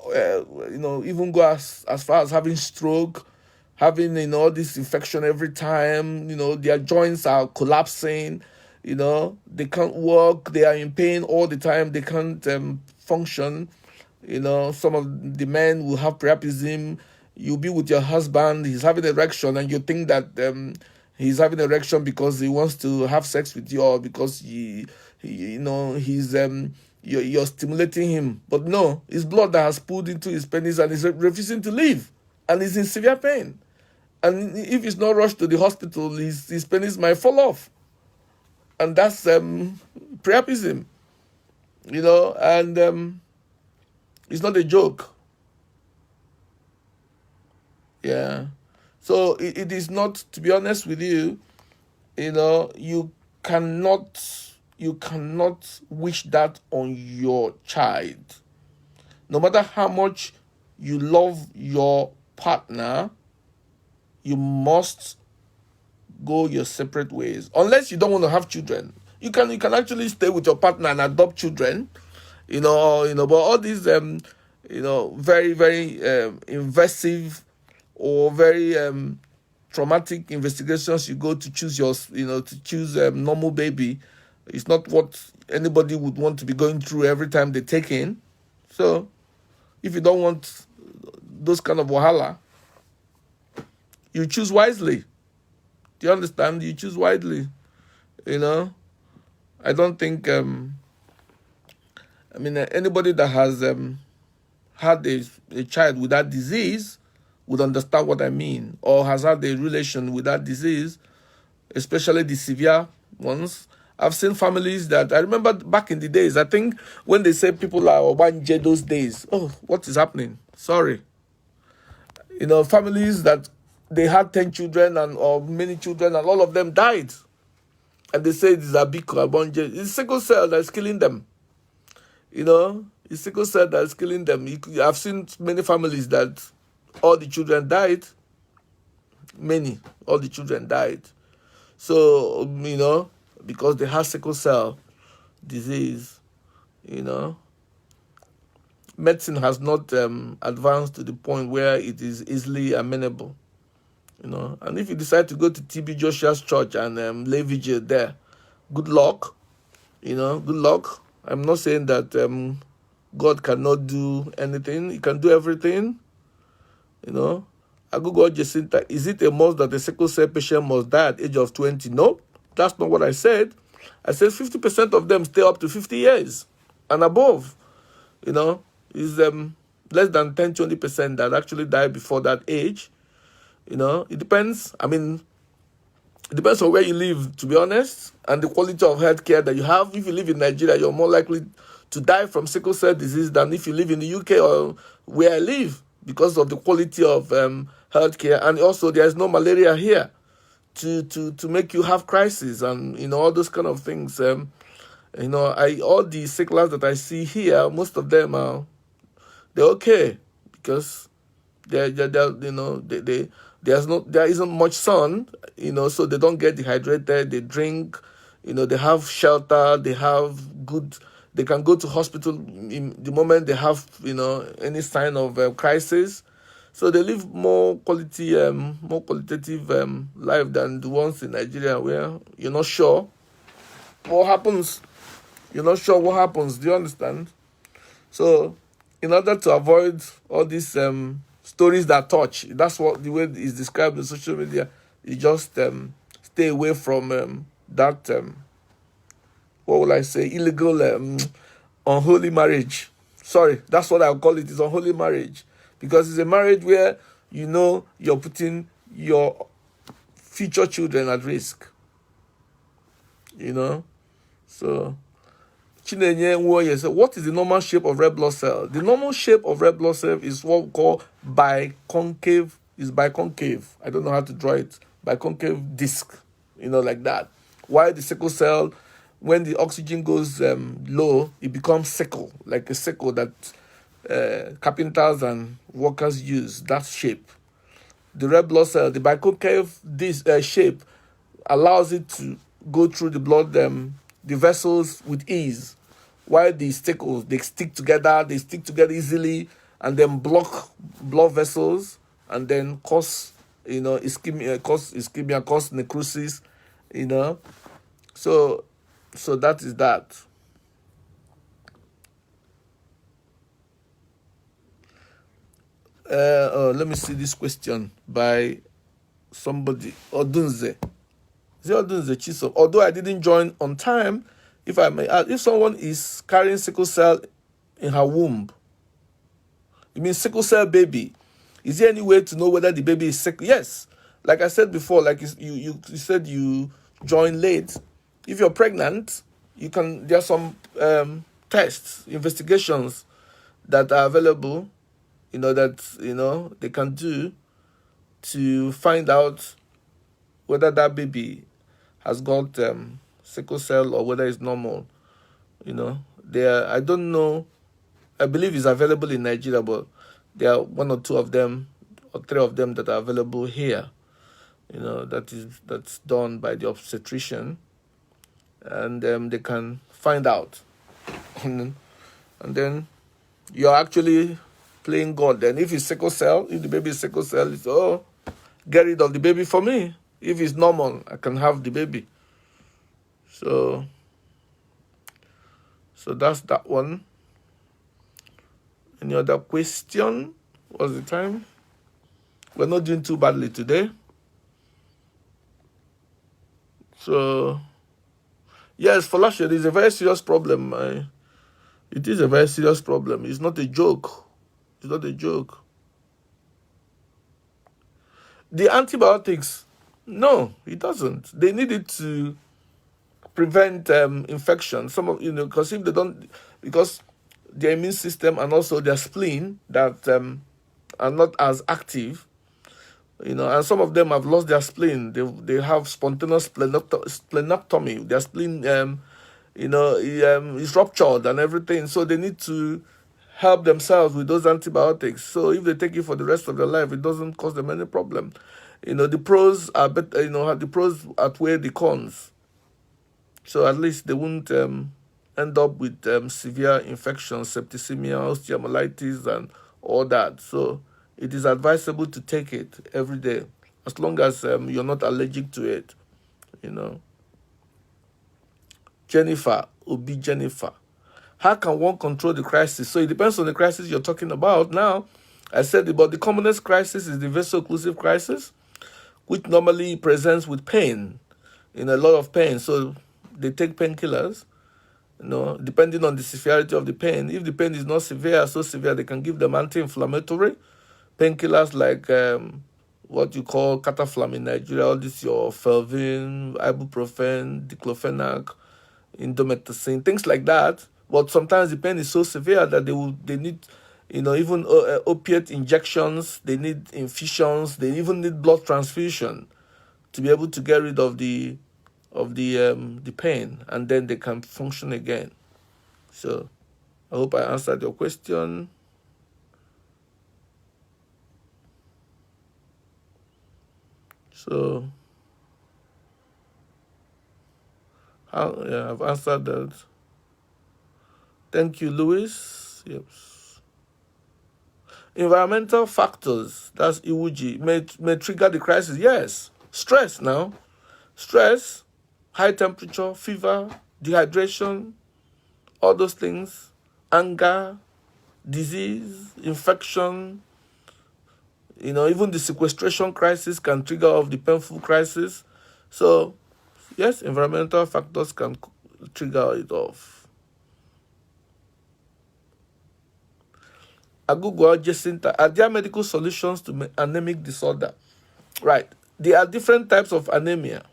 even go as far as having stroke, having all this infection every time. Their joints are collapsing. They can't walk. They are in pain all the time. They can't function. Some of the men will have priapism. You'll be with your husband, he's having erection, and you think that he's having erection because he wants to have sex with you, or because he's you're stimulating him. But no, it's blood that has pulled into his penis, and he's refusing to leave, and he's in severe pain. And if he's not rushed to the hospital, his penis might fall off, and that's priapism. And it's not a joke. Yeah. So it is not, to be honest with you, you cannot wish that on your child. No matter how much you love your partner, you must go your separate ways. Unless you don't want to have children. You can actually stay with your partner and adopt children. But all these very, very invasive or very traumatic investigations you go to choose normal baby, it's not what anybody would want to be going through every time they take in. So if you don't want those kind of wahala, you choose wisely. Do you understand? You choose wisely, I don't think, anybody that has had a child with that disease would understand what I mean, or has had a relation with that disease, especially the severe ones. I've seen families that I remember back in the days. I think when they say people are Obanje those days, oh, what is happening? Sorry. Families that they had 10 children or many children, and all of them died. And they say it is Abiko, Obanje. It's sickle cell that's killing them. It's sickle cell that's killing them. I've seen many families that all the children died. All the children died. So, because they have sickle cell disease, medicine has not advanced to the point where it is easily amenable. And if you decide to go to TB Joshua's church and lay vigil there, good luck. Good luck. I'm not saying that God cannot do anything. He can do everything. Agogo Jacinta, is it a must that a sickle cell patient must die at the age of 20? No, that's not what I said. I said 50% of them stay up to 50 years and above. Is less than 10-20% that actually die before that age. It depends. It depends on where you live, to be honest, and the quality of healthcare that you have. If you live in Nigeria, you're more likely to die from sickle cell disease than if you live in the UK or where I live, because of the quality of healthcare. And also, there's no malaria here to make you have crisis and all those kind of things. All the sicklers that I see here, most of them they're okay, because there isn't much sun, so they don't get dehydrated. They drink, they have shelter, they can go to hospital in the moment they have any sign of crisis. So they live more qualitative life than the ones in Nigeria, where you're not sure what happens. You're not sure what happens. Do you understand? So, in order to avoid all these stories that touch, that's what the way it's described in social media. You just stay away from that. What will I say? Illegal, unholy marriage. Sorry, that's what I'll call it. It's unholy marriage, because it's a marriage where you're putting your future children at risk. So. Chinenye Nwoye said, what is the normal shape of red blood cell? The normal shape of red blood cell is what we call biconcave. Is biconcave. I don't know how to draw it. Biconcave disc, like that. While the sickle cell, when the oxygen goes low, it becomes sickle, like a sickle that carpenters and workers use. That shape. The red blood cell, the biconcave disc shape, allows it to go through the blood, the vessels with ease, while the sickles, they stick together easily, and then block blood vessels, and then cause ischemia, cause necrosis, So that is that. Let me see this question by somebody, Odunze. Chisom. Although I didn't join on time, if I may ask, if someone is carrying sickle cell in her womb, you mean sickle cell baby, is there any way to know whether the baby is sick? Yes. Like I said before, like you said you joined late. If you're pregnant, there are some tests, investigations that are available, that they can do to find out whether that baby has got sickle cell or whether it's normal. I don't know. I believe it's available in Nigeria, but there are one or two of them or three of them that are available here. That's done by the obstetrician, and they can find out. And then you're actually playing God. Then if it's sickle cell, if the baby is sickle cell, it's get rid of the baby for me. If it's normal, I can have the baby. So that's that one. Any other question? What's the time? We're not doing too badly today. So Yes, Falasha, it is a very serious problem. It is a very serious problem. It's not a joke. It's not a joke. The antibiotics, no, it doesn't. They need it to prevent infection. Some of because if they don't, because their immune system and also their spleen that are not as active, and some of them have lost their spleen. They have spontaneous splenectomy. Their spleen, is ruptured and everything. So they need to help themselves with those antibiotics. So if they take it for the rest of their life, it doesn't cause them any problem. The pros are better. The pros outweigh the cons. So at least they won't end up with severe infections, septicemia, osteomyelitis, and all that. So it is advisable to take it every day, as long as you're not allergic to it. Jennifer, Obi Jennifer. How can one control the crisis? So it depends on the crisis you're talking about. Now, I said about the commonest crisis is the vaso-occlusive crisis, which normally presents with pain, a lot of pain. So they take painkillers, depending on the severity of the pain. If the pain is not severe, so severe, they can give them anti-inflammatory painkillers like what you call cataflam in Nigeria. All this, your Felvin, ibuprofen, diclofenac, indomethacin, things like that. But sometimes the pain is so severe that they need, even opiate injections. They need infusions. They even need blood transfusion to be able to get rid of the pain, and then they can function again. So I hope I answered your question. So I've answered that. Thank you, Louis. Yep. Environmental factors, that's Iwuji, may trigger the crisis. Yes. Stress now. Stress, high temperature, fever, dehydration, all those things, anger, disease, infection, even the sequestration crisis can trigger off the painful crisis. So, yes, environmental factors can trigger it off. Agugo Jacinta, are there medical solutions to anemic disorder? Right. There are different types of anemia.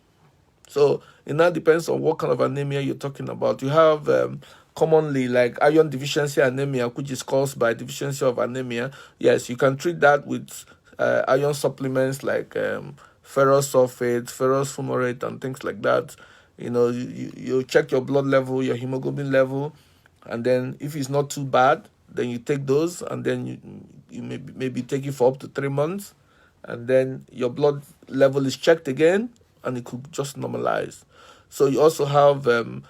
So it now depends on what kind of anemia you're talking about. You have commonly like iron deficiency anemia, which is caused by deficiency of anemia. Yes, you can treat that with iron supplements like ferrous sulfate, ferrous fumarate, and things like that. You check your blood level, your hemoglobin level, and then if it's not too bad, then you take those, and then you maybe take it for up to 3 months, and then your blood level is checked again, and it could just normalize. So you also have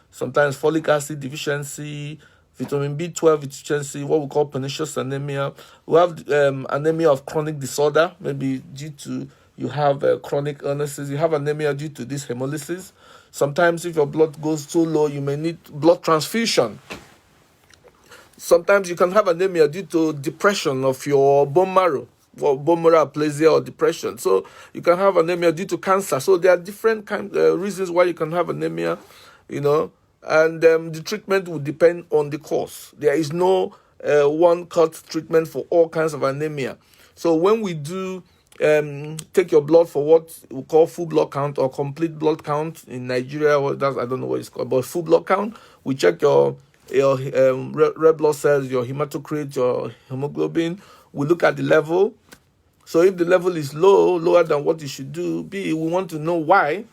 sometimes folic acid deficiency, vitamin B12 deficiency, what we call pernicious anemia. We have anemia of chronic disorder, maybe due to you have chronic illnesses. You have anemia due to this hemolysis. Sometimes if your blood goes too low, you may need blood transfusion. Sometimes you can have anemia due to depression of your bone marrow, or bone marrow aplasia or depression. So you can have anemia due to cancer. So there are different reasons why you can have anemia, and the treatment will depend on the cause. There is no one-cut treatment for all kinds of anemia. So when we do take your blood for what we call full blood count or complete blood count in Nigeria, I don't know what it's called, but full blood count, we check your red blood cells, your hematocrit, your hemoglobin. We look at the level. So if the level is lower than what it should do, we want to know why.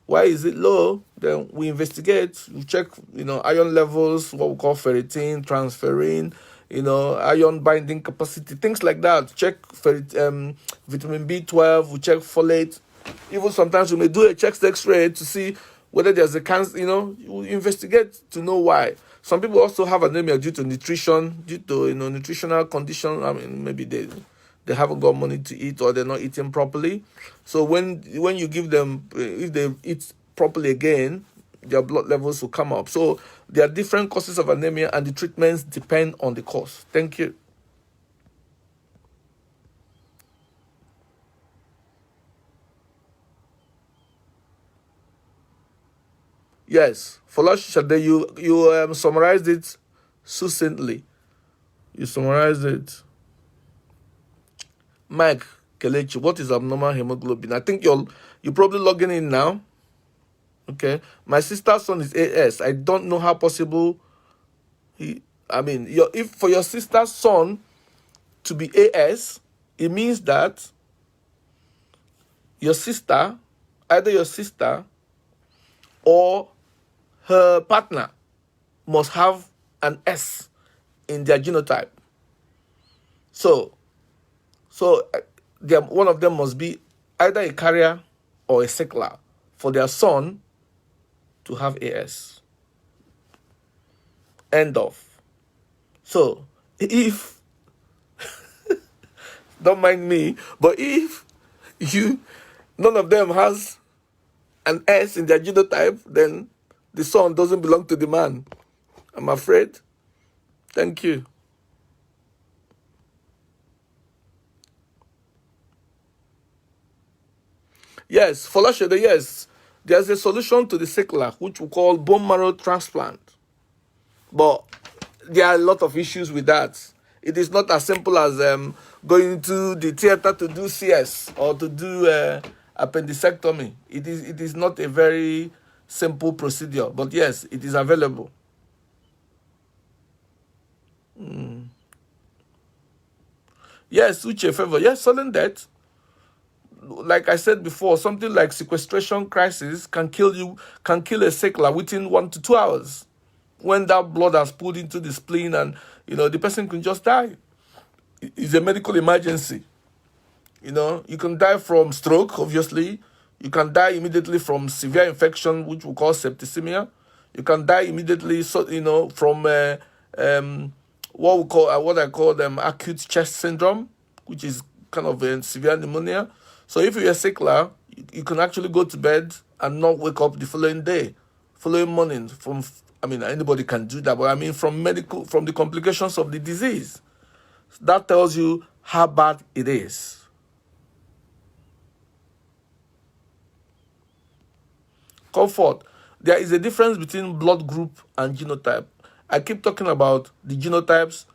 Why is it low? Then we investigate. We check, iron levels, what we call ferritin, transferrin, iron binding capacity, things like that. Check vitamin B12. We check folate. Even sometimes we may do a chest X-ray to see whether there's a cancer. We investigate to know why. Some people also have anemia due to nutrition, due to nutritional condition. I mean, maybe they haven't got money to eat, or they're not eating properly. So when you give them, if they eat properly again, their blood levels will come up. So there are different causes of anemia, and the treatments depend on the cause. Thank you. Yes, Folashade, you summarized it succinctly. You summarized it. Mike Kelechi, what is abnormal hemoglobin? I think you're probably logging in now. Okay, my sister's son is AS. I don't know how possible if for your sister's son to be AS, it means that your sister, either your sister or her partner, must have an S in their genotype. So one of them must be either a carrier or a sickler for their son to have AS. End of. So if don't mind me, but if none of them has an S in their genotype, then the son doesn't belong to the man. I'm afraid. Thank you. Yes, Folashade, yes. There's a solution to the sickler, which we call bone marrow transplant. But there are a lot of issues with that. It is not as simple as going to the theater to do CS or to do appendicectomy. It is not a very simple procedure, but yes, it is available. Yes, Uche favor. Yes, sudden death. Like I said before, something like sequestration crisis can kill a sickler within 1 to 2 hours. When that blood has pulled into the spleen and the person can just die. It's a medical emergency. You can die from stroke, obviously. You can die immediately from severe infection, which we call septicemia. You can die immediately, from what I call acute chest syndrome, which is kind of a severe pneumonia. So if you're a sickler, you can actually go to bed and not wake up the following morning. Anybody can do that, but from the complications of the disease. That tells you how bad it is. Comfort. There is a difference between blood group and genotype. I keep talking about the genotypes,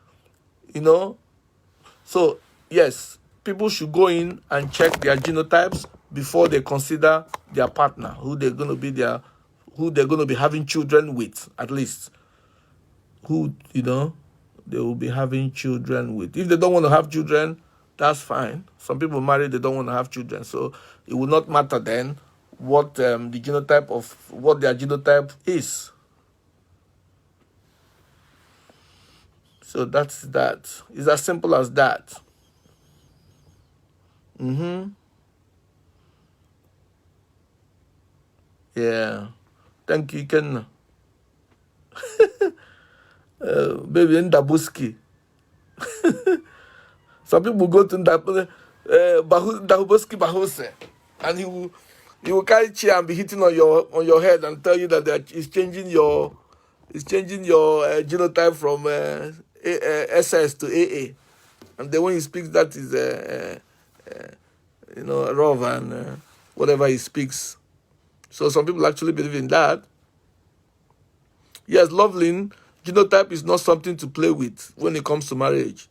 So, yes, people should go in and check their genotypes before they consider their partner, who they're going to be having children with, at least. Who, they will be having children with. If they don't want to have children, that's fine. Some people marry, they don't want to have children. So it will not matter then what their genotype is. So that's that. It's as simple as that. Yeah. Thank you, Ken. Baby Ndabuski. Some people go to Ndabuski Bahose, and he will carry chair and be hitting on your head and tell you that he's changing your genotype from SS to AA, and then when he speaks, that is Rov and whatever he speaks. So some people actually believe in that. Yes, Loveling, genotype is not something to play with when it comes to marriage.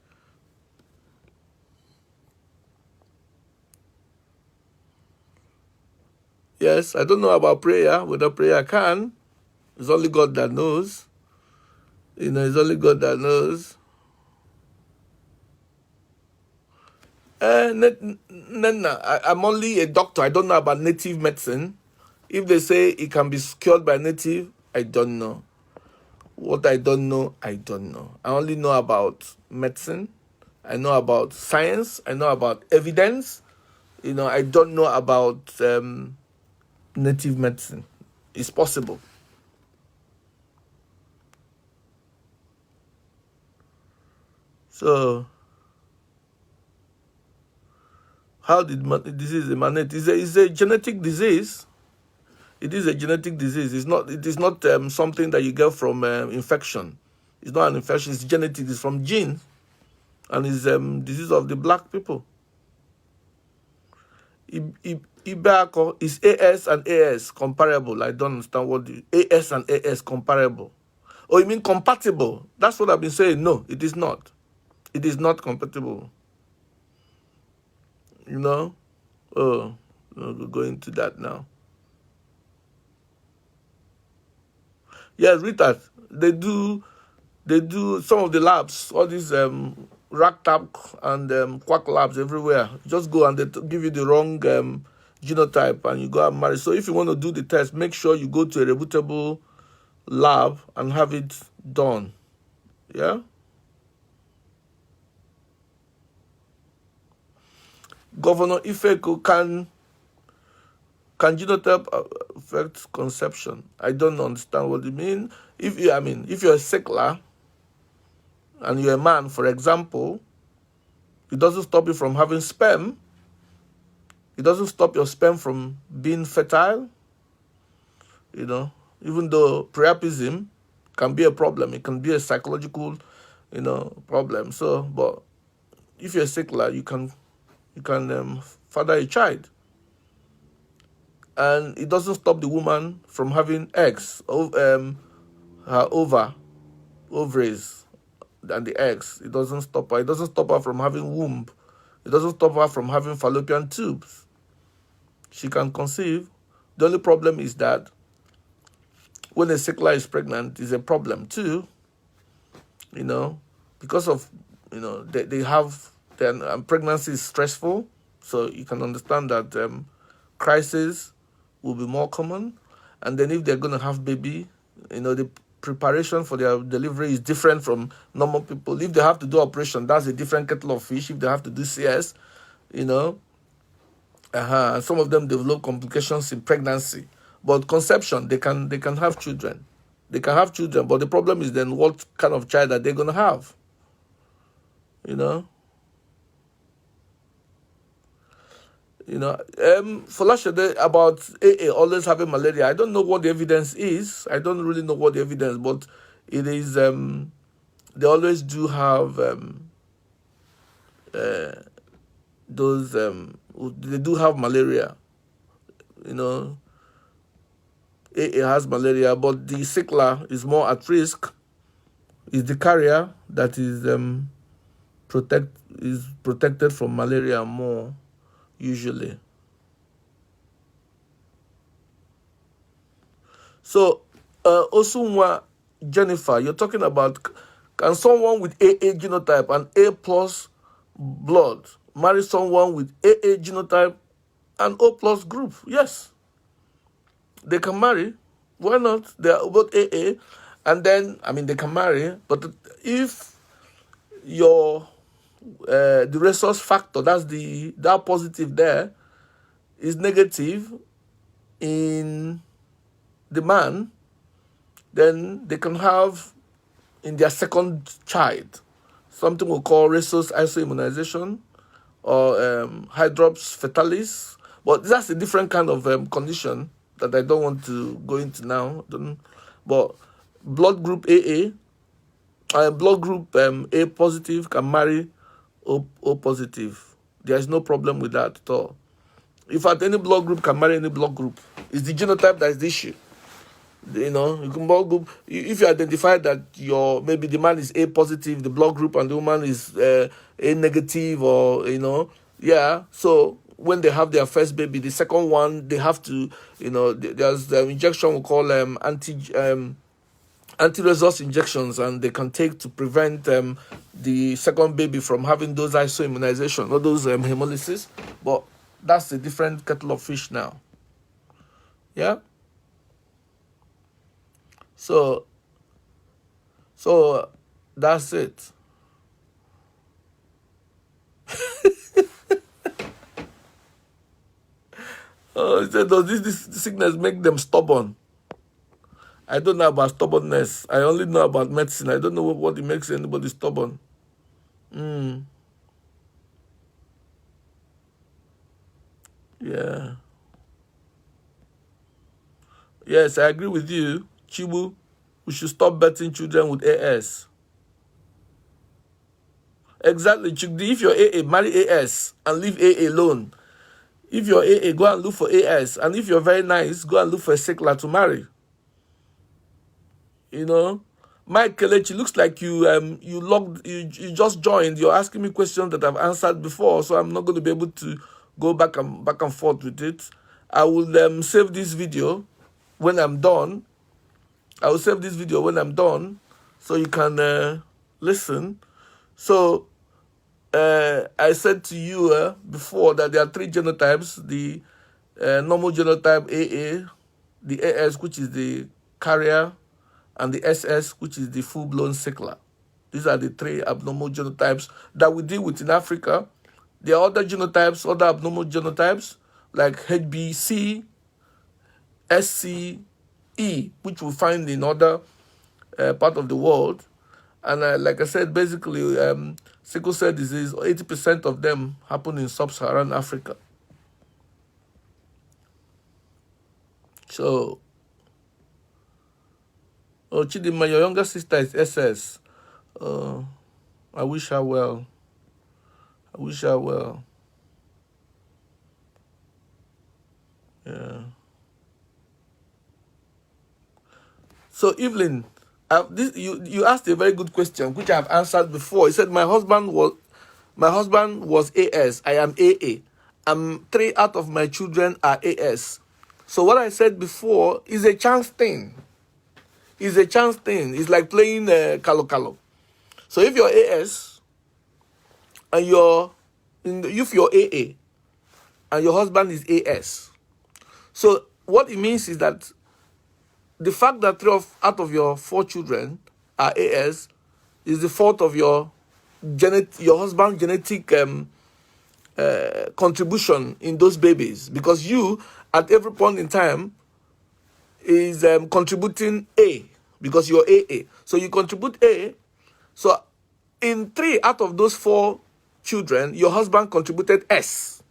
Yes, I don't know about prayer, whether prayer can. It's only God that knows. It's only God that knows. I'm only a doctor. I don't know about native medicine. If they say it can be cured by native, I don't know. What I don't know, I don't know. I only know about medicine. I know about science. I know about evidence. I don't know about native medicine. It's possible. So, how did disease emanate? It's a genetic disease. It is a genetic disease. It is not something that you get from infection. It's not an infection. It's genetic. It's from genes, and it's disease of the black people. It Ibako is AS and AS comparable. I don't understand what the AS and AS comparable. Oh, you mean compatible? That's what I've been saying. No, it is not. It is not compatible. You know? Oh, we'll go into that now. Yes, Rita, they do some of the labs, all these RACTAP and Quack labs everywhere. Just go and they give you the wrong genotype and you go and marry. So if you want to do the test, make sure you go to a reputable lab and have it done. Yeah? Governor Ifeko, can genotype affect conception? I don't understand what you mean. If you're a sickler and you're a man, for example, it doesn't stop you from having sperm. It doesn't stop your sperm from being fertile. You know, even though priapism can be a problem, it can be a psychological, problem. So, but if you're a sickler, you can father a child. And it doesn't stop the woman from having eggs, her ovaries, and the eggs. It doesn't stop her. It doesn't stop her from having womb. It doesn't stop her from having fallopian tubes. She can conceive. The only problem is that when a sickler is pregnant, is a problem too. Because of they have their pregnancy is stressful, so you can understand that crisis will be more common. And then if they're going to have baby, the preparation for their delivery is different from normal people. If they have to do operation, that's a different kettle of fish. If they have to do CS, some of them develop complications in pregnancy. But conception, they can have children. They can have children, but the problem is then what kind of child are they going to have? Folashade, about AA always having malaria, I don't know what the evidence is. I don't really know what the evidence, but it is, they always do have those, they do have malaria. AA has malaria, but the sickler is more at risk. Is the carrier that is protected from malaria more usually. So, Osunwa Jennifer, you're talking about, can someone with AA genotype and A plus blood marry someone with AA genotype and O plus group? Yes, they can marry. Why not? They are both AA, and then they can marry. But if your the resource factor, that positive there, is negative in the man, then they can have in their second child something we call rhesus isoimmunization or hydrops fetalis. But that's a different kind of condition that I don't want to go into now. But blood group AA, blood group A positive can marry O positive. There is no problem with that at all. In fact, any blood group can marry any blood group. It's the genotype that is the issue. You can blood group. If you identify that maybe the man is A positive, the blood group, and the woman is A negative, or So when they have their first baby, the second one they have to, there's the injection we call anti-resource injections, and they can take to prevent the second baby from having those isoimmunization or those hemolysis. But that's a different kettle of fish now. Yeah. So that's it. Does this sickness make them stubborn? I don't know about stubbornness. I only know about medicine. I don't know what makes anybody stubborn. Yeah. Yes, I agree with you, Chibu. We should stop betting children with AS. Exactly, Chidi. If you're AA, marry AS and leave AA alone. If you're AA, go and look for AS. And if you're very nice, go and look for a sickler to marry. You know, Mike Kelechi, looks like you just joined. You're asking me questions that I've answered before, so I'm not going to be able to go back and forth with it. I will save this video when I'm done. I will save this video when I'm done, so you can listen. So I said to you before that there are three genotypes: the normal genotype AA, the AS, which is the carrier, and the SS, which is the full-blown sickler. These are the three abnormal genotypes that we deal with in Africa. There are other genotypes, other abnormal genotypes, like HBC, SCE, which we find in other part of the world. And like I said, basically, sickle cell disease, 80% of them happen in sub-Saharan Africa. So, oh, Chidima, your younger sister is SS. I wish her well. I wish her well. Yeah. So, Evelyn, you asked a very good question, which I have answered before. You said my husband was AS. I am AA. 3 out of my children are AS. So what I said before is a chance thing. It's a chance thing. It's like playing Kalo. So if you're AS and if you're AA and your husband is AS, so what it means is that the fact that 3 out of your 4 children are AS is the fault of your husband's genetic contribution in those babies, because you at every point in time is contributing A, because you're AA. So you contribute A. So in 3 out of those 4 children, your husband contributed S.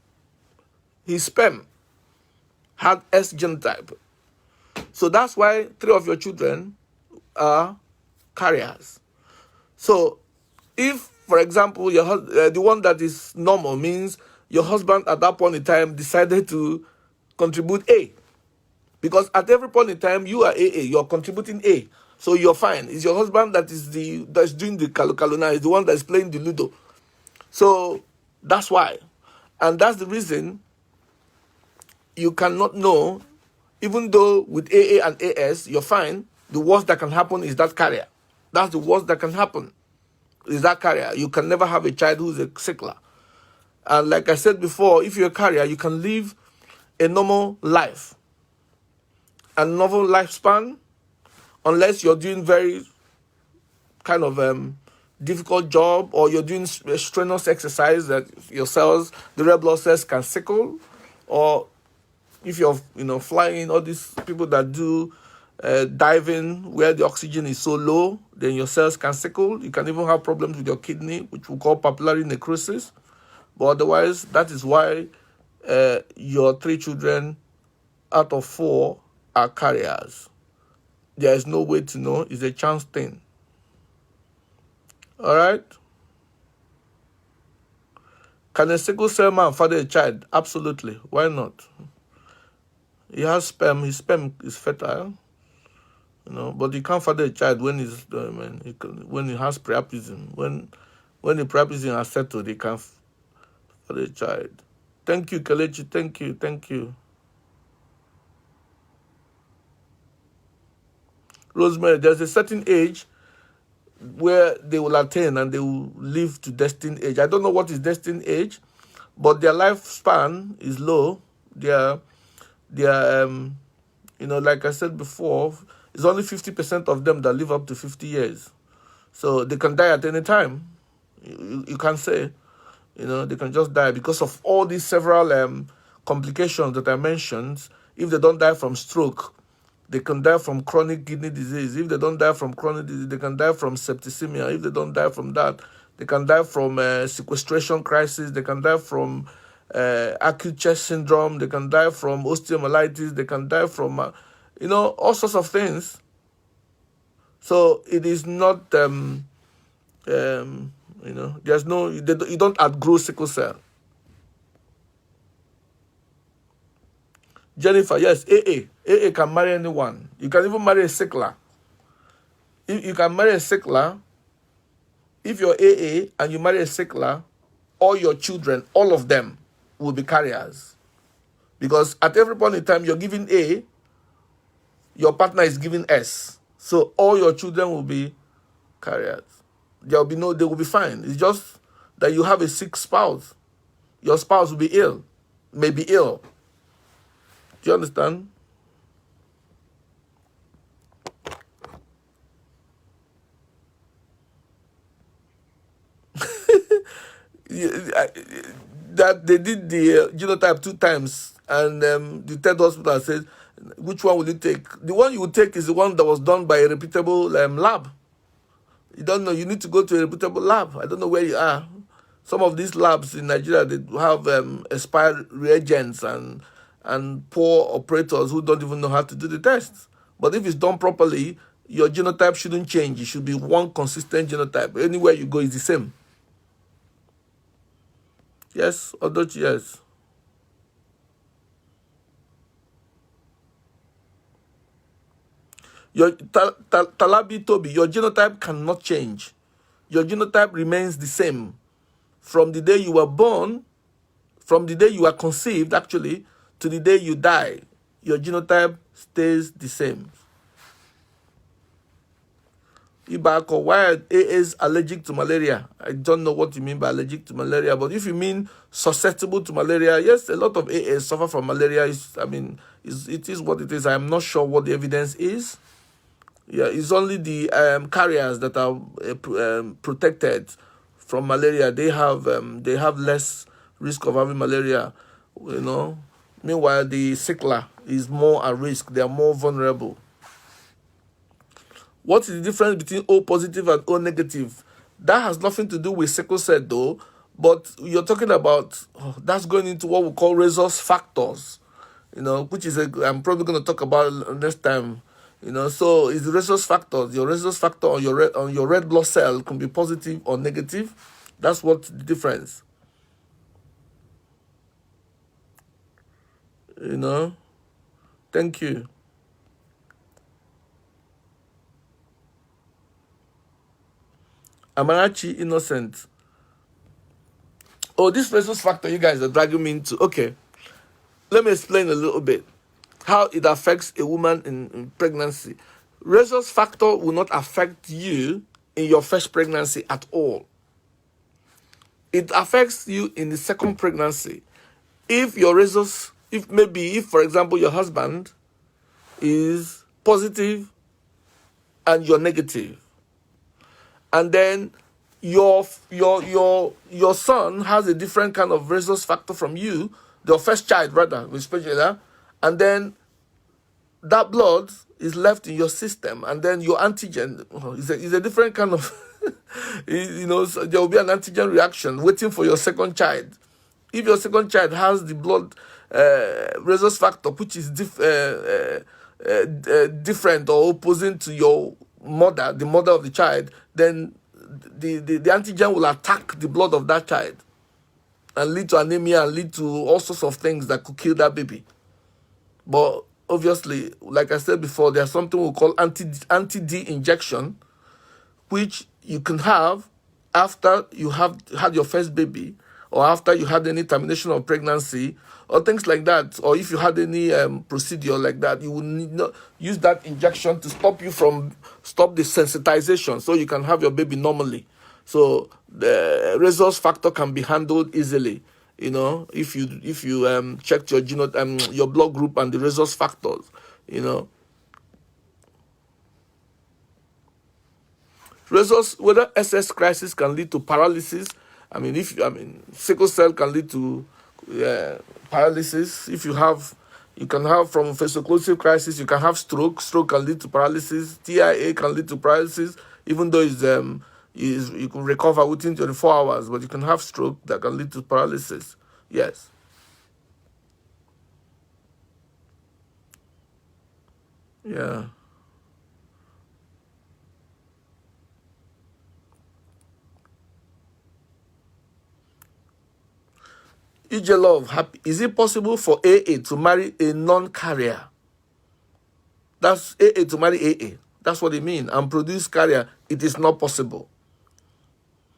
His sperm had S genotype. So that's why 3 of your children are carriers. So if, for example, the one that is normal means your husband at that point in time decided to contribute A. Because at every point in time, you are AA, you're contributing A. So you're fine. It's your husband that's doing the Kaluna, is the one that's playing the Ludo. So that's why. And that's the reason you cannot know, even though with AA and AS, you're fine, the worst that can happen is that carrier. That's the worst that can happen, is that carrier. You can never have a child who's a sickler. And like I said before, if you're a carrier, you can live a normal life, a normal lifespan, unless you're doing very kind of difficult job, or you're doing strenuous exercise that your cells, the red blood cells, can sickle, or if you're flying, all these people that do diving where the oxygen is so low, then your cells can sickle. You can even have problems with your kidney, which we call papillary necrosis. But otherwise, that is why your 3 children out of 4 are carriers. There is no way to know. It's a chance thing. All right? Can a sickle cell man father a child? Absolutely. Why not? He has sperm. His sperm is fertile. But he can't father a child when when he has priapism. When the priapism are settled, he can't father a child. Thank you, Kelechi. Thank you. Rosemary, there's a certain age where they will attain and they will live to destined age. I don't know what is destined age, but their lifespan is low. Their like I said before, it's only 50% of them that live up to 50 years. So they can die at any time. You can't say, they can just die because of all these several complications that I mentioned. If they don't die from stroke, they can die from chronic kidney disease. If they don't die from chronic disease, they can die from septicemia. If they don't die from that, they can die from sequestration crisis. They can die from acute chest syndrome. They can die from osteomyelitis. They can die from, all sorts of things. So it is not, there's no, you don't outgrow sickle cell. Jennifer, yes, AA. AA can marry anyone. You can even marry a sickler. You can marry a sickler. If you're AA and you marry a sickler, all your children, all of them, will be carriers. Because at every point in time, you're giving A, your partner is giving S. So all your children will be carriers. They will be fine. It's just that you have a sick spouse. Your spouse will be ill, may be ill. Do you understand? That they did the genotype 2 times, and the third hospital said, which one will you take? The one you will take is the one that was done by a reputable lab. You don't know, you need to go to a reputable lab. I don't know where you are. Some of these labs in Nigeria, they have expired reagents and poor operators who don't even know how to do the tests. But if it's done properly, your genotype shouldn't change. It should be one consistent genotype. Anywhere you go, it's the same. Yes, although yes. Your Talabi Toby, your genotype cannot change. Your genotype remains the same from the day you were born, from the day you are conceived, actually, to the day you die. Your genotype stays the same. Ibako, why are AAs allergic to malaria? I don't know what you mean by allergic to malaria, but if you mean susceptible to malaria, yes, a lot of AAs suffer from malaria. It is what it is. I am not sure what the evidence is. Yeah, it's only the carriers that are protected from malaria. They have less risk of having malaria, you know. Meanwhile, the sickler is more at risk. They are more vulnerable. What is the difference between O positive and O negative? That has nothing to do with sickle cell, though. But you're talking about that's going into what we call resource factors, you know, which is I'm probably going to talk about next time. You know, so it's the resource factors. Your resource factor on your red blood cell can be positive or negative. That's what the difference. You know. Thank you. Amarachi Innocent. Oh, this resource factor you guys are dragging me into. Okay, let me explain a little bit how it affects a woman in pregnancy. Resource factor will not affect you in your first pregnancy at all. It affects you in the second pregnancy. If for example, your husband is positive and you're negative, and then your son has a different kind of resource factor from you, your first child rather, especially that, and then that blood is left in your system, and then your antigen is a different kind of, so there will be an antigen reaction waiting for your second child. If your second child has the blood resource factor which is different or opposing to your mother, the mother of the child, then the antigen will attack the blood of that child and lead to anemia and lead to all sorts of things that could kill that baby. But obviously, like I said before, there's something we call anti-D injection, which you can have after you have had your first baby, or after you had any termination of pregnancy, or things like that, or if you had any procedure like that, you will not use that injection to stop the sensitization, so you can have your baby normally. So the resource factor can be handled easily, you know, if you checked your your blood group and the resource factors, you know. Whether SS crisis can lead to paralysis. Sickle cell can lead to paralysis. You can have from Occlusive crisis, you can have stroke. Stroke can lead to paralysis. TIA can lead to paralysis, even though you can recover within 24 hours, but you can have stroke that can lead to paralysis. Yes. Yeah. EJ Love, happy. Is it possible for AA to marry a non-carrier? That's AA to marry AA. That's what they mean. And produce carrier. It is not possible.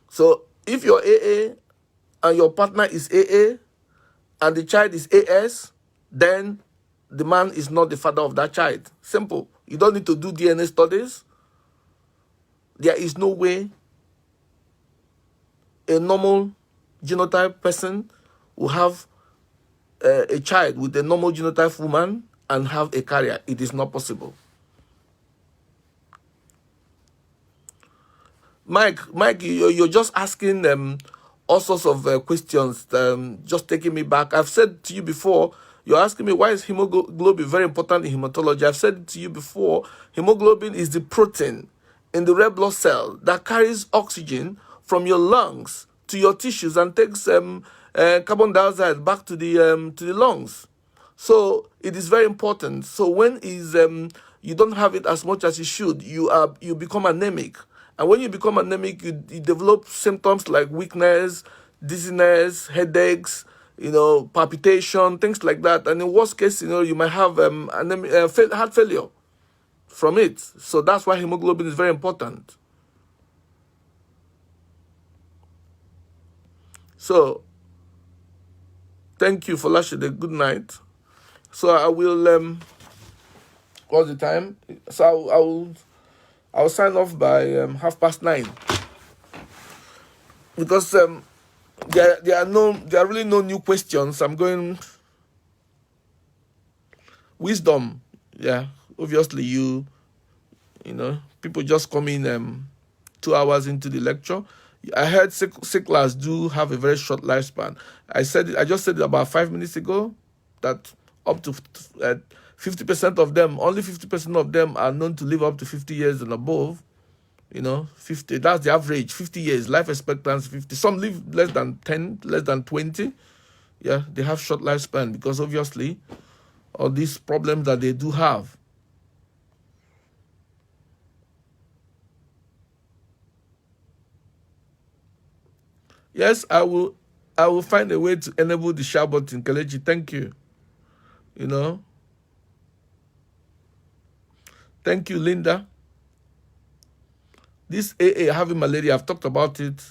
So if you're AA and your partner is AA and the child is AS, then the man is not the father of that child. Simple. You don't need to do DNA studies. There is no way a normal genotype person will have a child with a normal genotype woman and have a carrier. It is not possible. Mike, you're just asking all sorts of questions, just taking me back. I've said to you before, you're asking me why is hemoglobin very important in hematology. I've said it to you before, hemoglobin is the protein in the red blood cell that carries oxygen from your lungs to your tissues and takes carbon dioxide back to the lungs. So it is very important. So when you don't have it as much as you should, you become anemic. And when you become anemic, you develop symptoms like weakness, dizziness, headaches, palpitation, things like that. And in worst case, you might have heart failure from it. So that's why hemoglobin is very important. So thank you for Lashide. Good night. So I will what's the time? So I'll sign off by 9:30 because there are really no new questions. I'm going wisdom. Yeah, obviously you people just come in 2 hours into the lecture. I heard sicklers do have a very short lifespan. I just said it about 5 minutes ago that up to 50% of them, only 50% of them are known to live up to 50 years and above. 50, that's the average, 50 years, life expectancy 50. Some live less than 10, less than 20. Yeah, they have short lifespan because obviously all these problems that they do have. Yes, I will find a way to enable the share button, Kelechi. Thank you. Thank you, Linda. This AA having malaria, I've talked about it.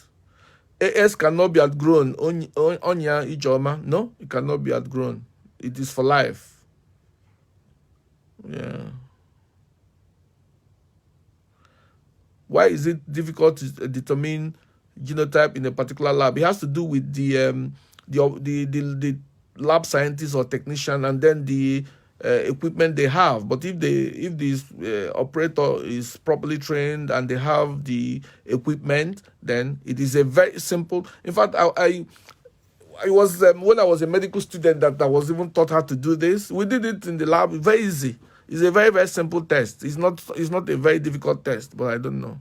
AS cannot be outgrown. Onya Ijoma. No, it cannot be outgrown. It is for life. Yeah. Why is it difficult to determine genotype in a particular lab? It has to do with the lab scientist or technician and then the equipment they have. But if the operator is properly trained and they have the equipment, then it is a very simple. In fact, I was when I was a medical student that I was even taught how to do this. We did it in the lab. Very easy. It's a very, very simple test. It's not a very difficult test, but I don't know.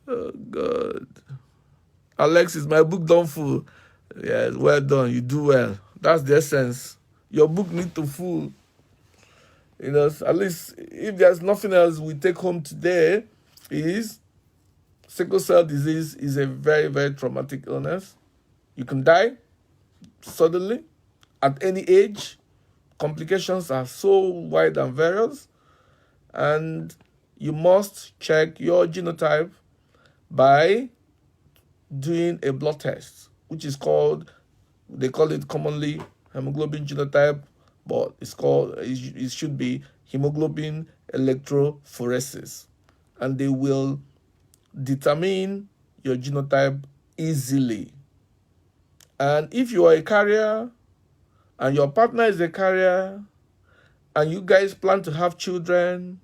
Oh God. Alexis, my book done full. Yeah, well done. You do well. That's the essence. Your book need to full. At least if there's nothing else we take home today, is sickle cell disease is a very, very traumatic illness. You can die suddenly at any age. Complications are so wide and various, and you must check your genotype by doing a blood test, which is they call it commonly hemoglobin genotype, but it should be hemoglobin electrophoresis, and they will determine your genotype easily. And if you are a carrier and your partner is a carrier and you guys plan to have children,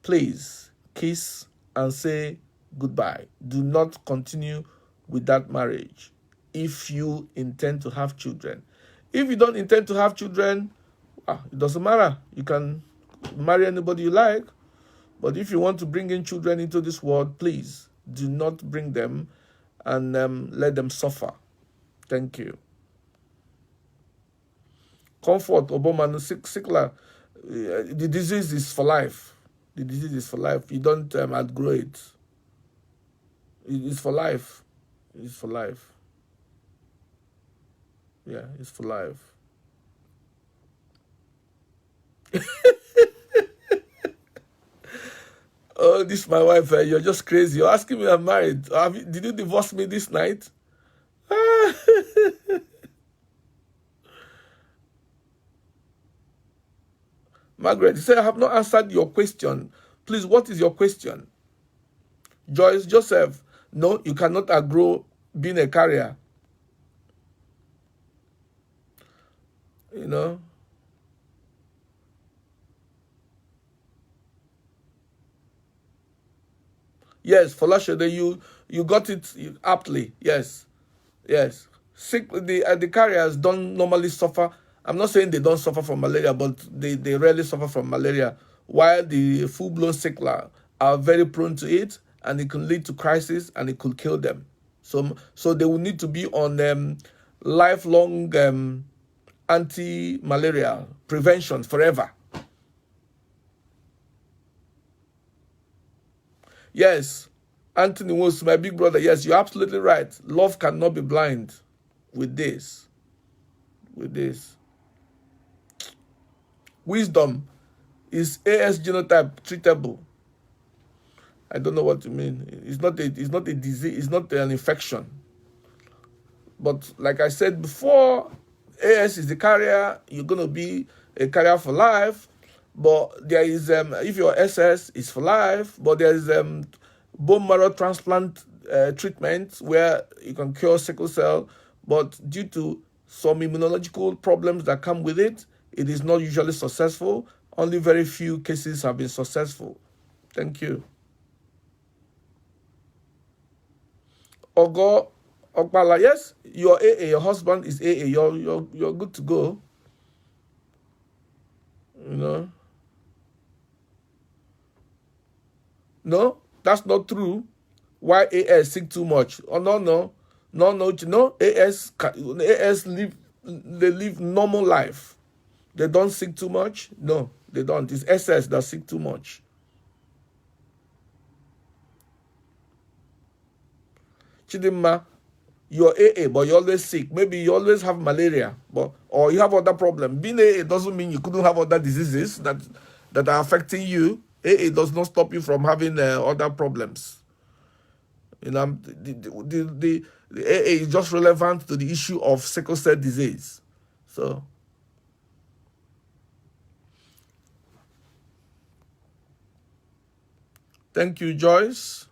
please kiss and say goodbye. Do not continue with that marriage if you intend to have children. If you don't intend to have children, it doesn't matter. You can marry anybody you like. But if you want to bring in children into this world, please do not bring them and let them suffer. Thank you. Comfort, Obama, sickler. The disease is for life. The disease is for life. You don't outgrow it. It's for life. It's for life. Yeah, it's for life. Oh, this is my wife. You're just crazy. You're asking me I'm married. Did you divorce me this night? Margaret, you said I have not answered your question. Please, what is your question? Joyce, Joseph, no, you cannot outgrow being a carrier. You know? Yes, Folashade, you got it aptly. Yes. Yes. The carriers don't normally suffer. I'm not saying they don't suffer from malaria, but they rarely suffer from malaria. While the full-blown sickler are very prone to it, and it can lead to crisis, and it could kill them. So they will need to be on lifelong anti-malaria prevention forever. Yes, Anthony was my big brother. Yes, you're absolutely right. Love cannot be blind with this. With this. Wisdom, is AS genotype treatable? I don't know what you mean. It's not a disease, it's not an infection. But like I said before, AS is the carrier, you're gonna be a carrier for life. But there is if your SS is for life, but there is bone marrow transplant treatment where you can cure sickle cell, but due to some immunological problems that come with it, it is not usually successful. Only very few cases have been successful. Thank you. Ogo Okpala, yes, your AA, your husband is AA. You're good to go. You know. No, that's not true. Why AS sick too much? Oh no. AS live normal life. They don't sick too much. No, they don't. It's SS that sick too much. Chidimma, you're AA, but you're always sick. Maybe you always have malaria, or you have other problems. Being AA doesn't mean you couldn't have other diseases that are affecting you. AA does not stop you from having other problems. You know, the AA is just relevant to the issue of sickle cell disease. So, thank you, Joyce.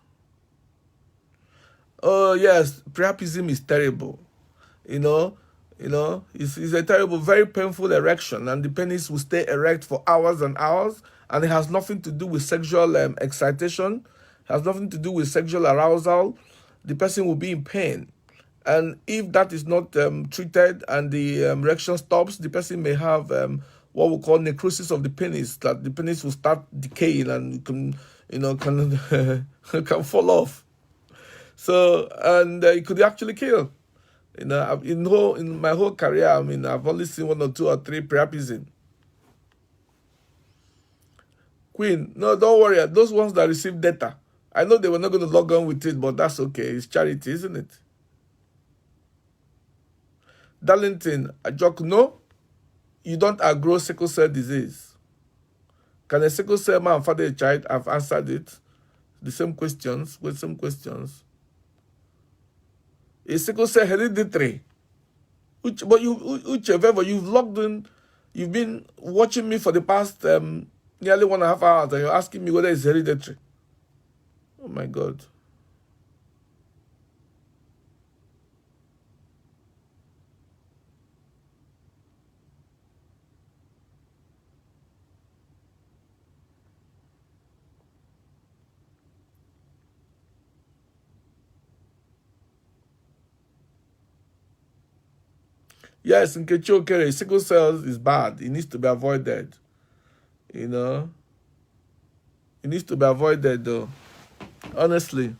Oh yes, priapism is terrible. You know, it's a terrible, very painful erection, and the penis will stay erect for hours and hours, and it has nothing to do with sexual excitation, has nothing to do with sexual arousal. The person will be in pain, and if that is not treated and the erection stops, the person may have what we call necrosis of the penis. That the penis will start decaying and can can fall off. So and it could actually kill. In my whole career, I mean, I've only seen 1 or 2 or 3 priapism. Queen, no, don't worry. Those ones that receive data, I know they were not going to log on with it, but that's okay. It's charity, isn't it? Darlington, Ajok, no, you don't outgrow sickle cell disease. Can a sickle cell man father a child? I've answered it. The same questions, with some questions. Is sickle cell hereditary? But whichever you've logged in, you've been watching me for the past nearly 1.5 hours, and you're asking me whether it's hereditary. Oh my God. Yes, in Okere, sickle cells is bad. It needs to be avoided. You know, it needs to be avoided though. Honestly,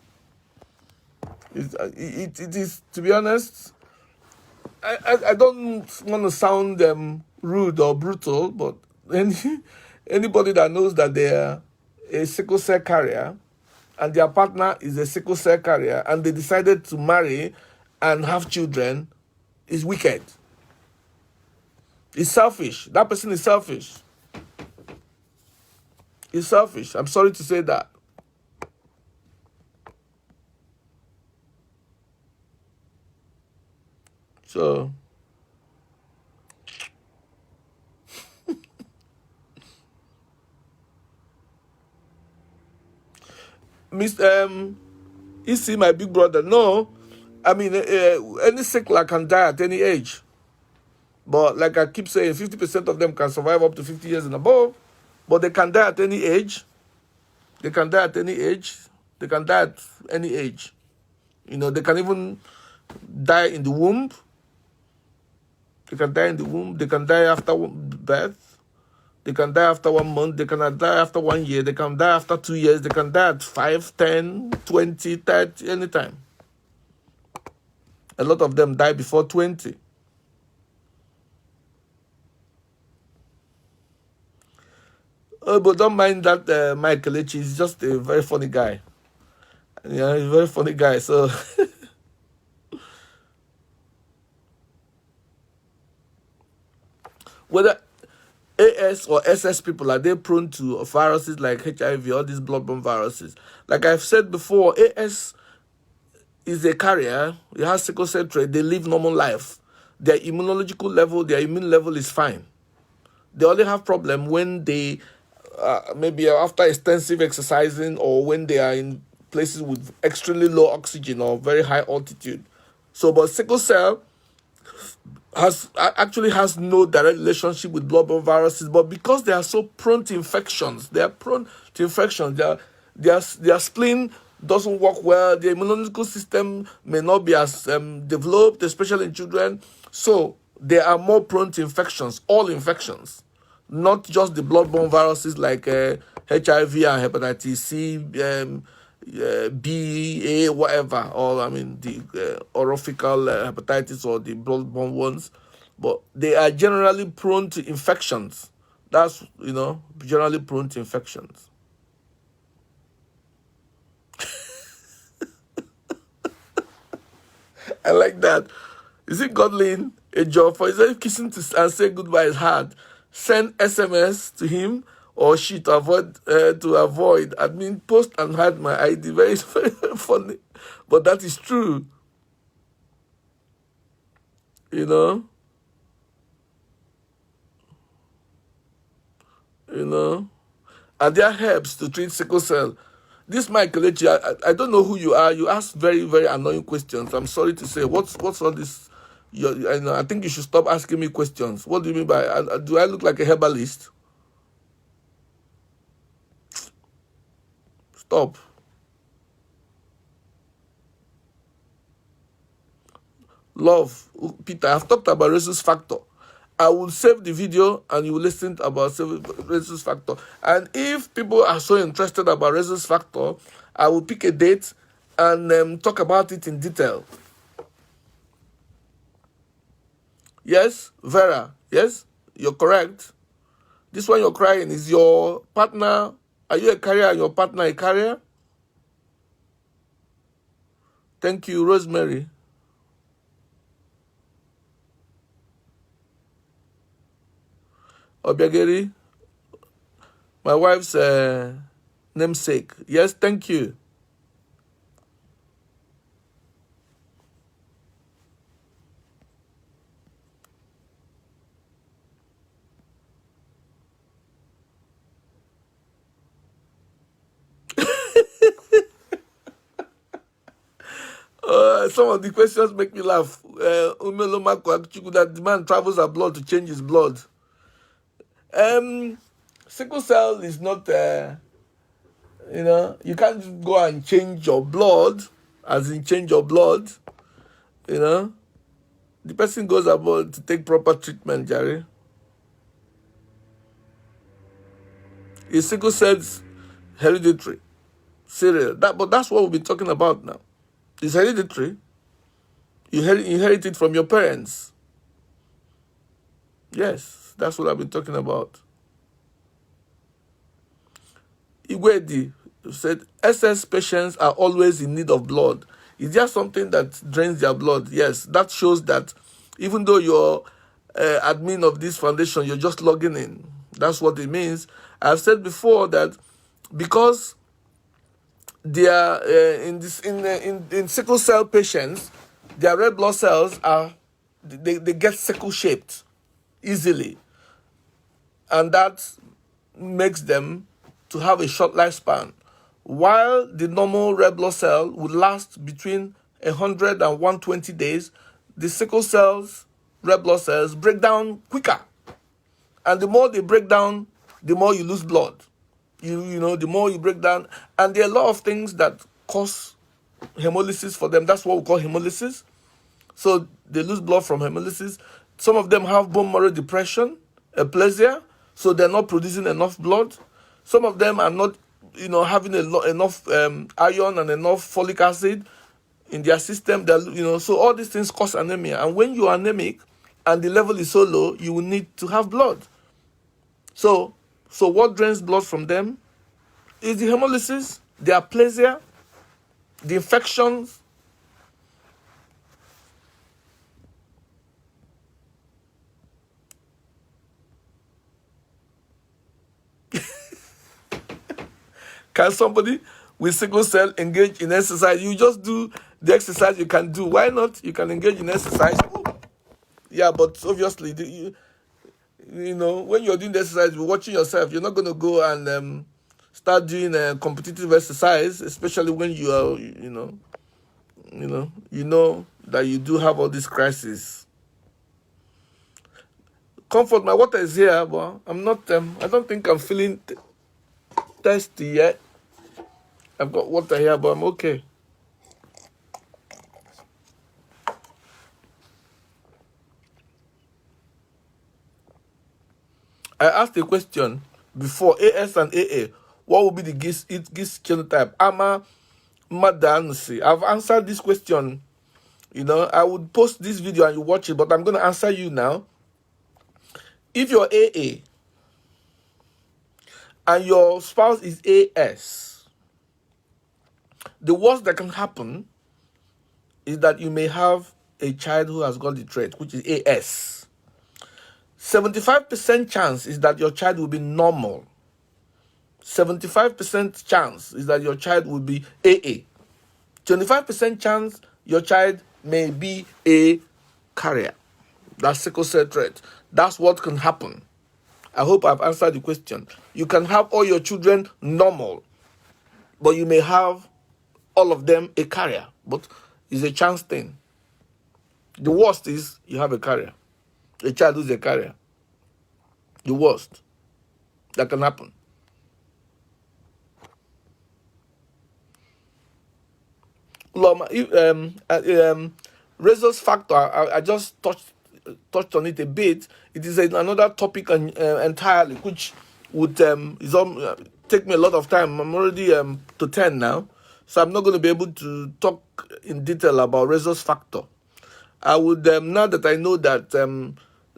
it is, to be honest, I don't want to sound rude or brutal, but anybody that knows that they're a sickle cell carrier and their partner is a sickle cell carrier and they decided to marry and have children is wicked. It's selfish. That person is selfish. It's selfish. I'm sorry to say that. So, Mr. You see, my big brother, no. I mean, any sickler can die at any age. But like I keep saying, 50% of them can survive up to 50 years and above. But they can die at any age. They can die at any age. They can die at any age. You know, they can even die in the womb. They can die in the womb. They can die after birth. They can die after 1 month. They can die after 1 year. They can die after 2 years. They can die at 5, 10, 20, 30, anytime. A lot of them die before 20. Oh, but don't mind that Michael H. He's just a very funny guy. Yeah, he's a very funny guy. So, whether AS or SS people, are they prone to viruses like HIV, all these bloodborne viruses? Like I've said before, AS is a carrier. It has sickle cell trait. They live normal life. Their immunological level, their immune level is fine. They only have problem when they maybe after extensive exercising or when they are in places with extremely low oxygen or very high altitude. So, but sickle cell actually has no direct relationship with bloodborne viruses, but because they are so prone to infections, their spleen doesn't work well, their immunological system may not be as developed, especially in children, so they are more prone to infections, all infections, not just the bloodborne viruses like HIV and hepatitis C, B, A, whatever, or I mean the orophycal hepatitis or the bloodborne ones, but they are generally prone to infections. That's, generally prone to infections. I like that. Is it Godlin? A job for instead of kissing and say goodbye is hard. Send SMS to him or she to avoid admin post and hide my ID. Very, very funny, but that is true. Are there herbs to treat sickle cell? This Michael H, I don't know who you are. You ask very, very annoying questions. I'm sorry to say. What's all this? I think you should stop asking me questions. What do you mean by, do I look like a herbalist? Stop. Love. Peter, I've talked about rhesus factor. I will save the video and you will listen about rhesus factor. And if people are so interested about rhesus factor, I will pick a date and talk about it in detail. Yes, Vera, yes, you're correct. This one you're crying, is your partner, are you a carrier and your partner a carrier? Thank you, Rosemary. Obiageri, my wife's namesake. Yes, thank you. Some of the questions make me laugh. That the man travels abroad to change his blood. Sickle cell is not, you can't just go and change your blood, as in change your blood, The person goes abroad to take proper treatment, Jerry. Is sickle cells hereditary? Serial. But that's what we'll be talking about now. It's hereditary. You inherit it from your parents. Yes, that's what I've been talking about. Igwedi said, SS patients are always in need of blood. Is there something that drains their blood? Yes, that shows that even though you're admin of this foundation, you're just logging in. That's what it means. I've said before that because they are in sickle cell patients, their red blood cells are they get sickle shaped easily, and that makes them to have a short lifespan, while the normal red blood cell would last between 100 and 120 days. The sickle cells, red blood cells, break down quicker, and the more they break down, the more you lose blood. You know, the more you break down, and there are a lot of things that cause hemolysis for them. That's what we call hemolysis. So they lose blood from hemolysis. Some of them have bone marrow depression, aplasia, so they're not producing enough blood. Some of them are not, having enough iron and enough folic acid in their system. That so all these things cause anemia. And when you are anemic and the level is so low, you will need to have blood. So what drains blood from them is the hemolysis, the aplasia, the infections. Can somebody with sickle cell engage in exercise? You just do the exercise you can do. Why not? You can engage in exercise. Yeah, but obviously, when you're doing the exercise, you're watching yourself. You're not going to go and start doing competitive exercise, especially when you are, you know that you do have all these crises. Comfort, my water is here, but I'm not. I don't think I'm feeling thirsty yet. I've got water here, but I'm okay. I asked a question before, AS and AA. What would be the GIS genotype? Ama Madansi. I've answered this question. I would post this video and you watch it, but I'm going to answer you now. If you're AA and your spouse is AS, the worst that can happen is that you may have a child who has got the trait, which is AS. 75% chance is that your child will be normal. 75% chance is that your child will be AA. 25% chance your child may be a carrier. That's sickle cell trait. That's what can happen. I hope I've answered the question. You can have all your children normal, but you may have all of them a carrier. But it's a chance thing. The worst is you have a carrier. A child who's a carrier. The worst that can happen. Rhesus factor, I just touched on it a bit. It is another topic entirely, which would take me a lot of time. I'm already to 10 now, so I'm not going to be able to talk in detail about rhesus factor. I would, now that I know that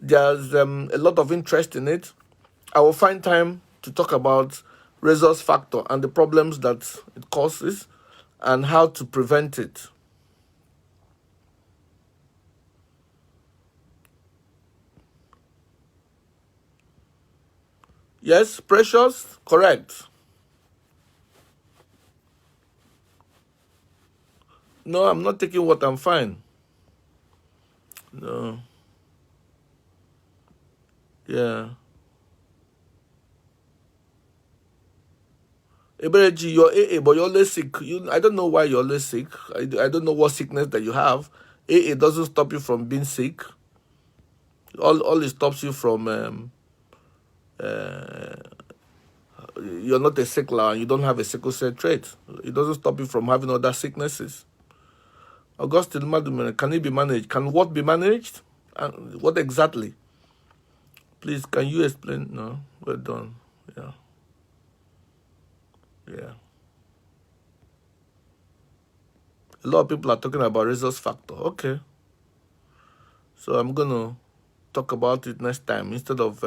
there's a lot of interest in it, I will find time to talk about rhesus factor and the problems that it causes and how to prevent it. Yes, Precious, correct. No, I'm not taking what, I'm fine. No. Yeah. Ebereji, you're AA, but you're always sick. I don't know why you're always sick. I don't know what sickness that you have. AA doesn't stop you from being sick. All it stops you from you're not a sickler and you don't have a sickle cell trait. It doesn't stop you from having other sicknesses. Augustine Madumene, can it be managed? Can what be managed? And what exactly? Please, can you explain? No, well done. Yeah. Yeah. A lot of people are talking about rhesus factor. Okay. So I'm gonna talk about it next time instead of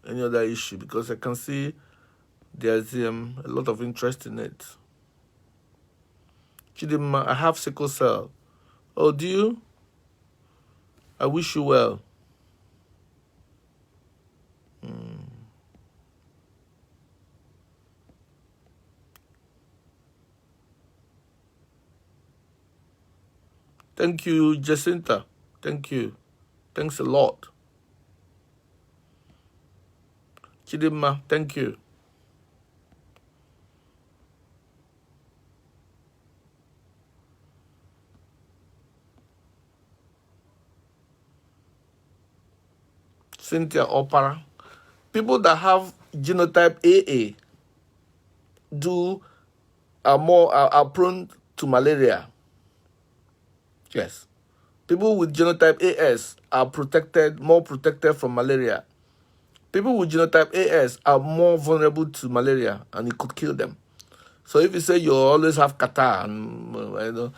any other issue, because I can see there's a lot of interest in it. Chidima, I have sickle cell. Oh, do you? I wish you well. Thank you, Jacinta. Thank you. Thanks a lot. Chidima, thank you. Cynthia Opara. People that have genotype AA are prone to malaria. Yes. People with genotype AS are more protected from malaria. People with genotype AS are more vulnerable to malaria, and it could kill them. So if you say you always have catarrh, and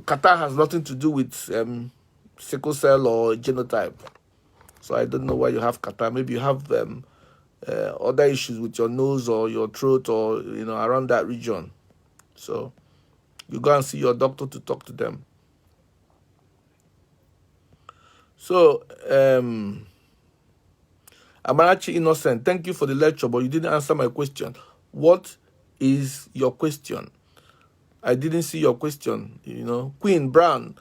catarrh has nothing to do with sickle cell or genotype. So I don't know why you have catarrh. Maybe you have other issues with your nose or your throat, or around that region. So you go and see your doctor to talk to them. So Amarachi Innocent, thank you for the lecture, but you didn't answer my question. What is your question? I didn't see your question. Queen Brown,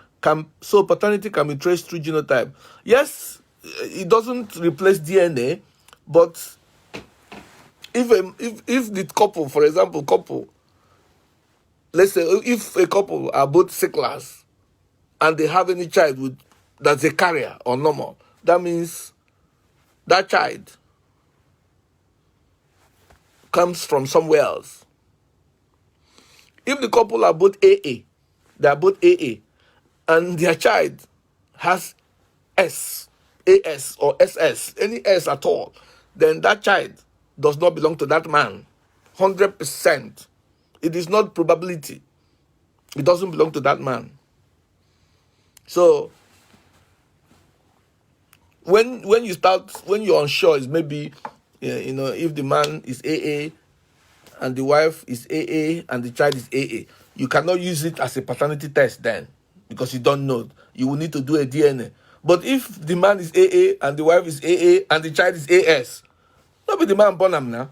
so paternity can be traced through genotype? Yes, it doesn't replace DNA, but if the couple, for example, let's say if a couple are both sicklers and they have any child that's a carrier or normal, that means that child comes from somewhere else. If the couple are both AA, and their child has AS or SS, any S at all, then that child does not belong to that man. 100%. It is not probability. It doesn't belong to that man. So when you're unsure, is maybe if the man is AA and the wife is AA and the child is AA, you cannot use it as a paternity test then, because you don't know. You will need to do a DNA. But if the man is AA and the wife is AA and the child is AS, not be the man born him now.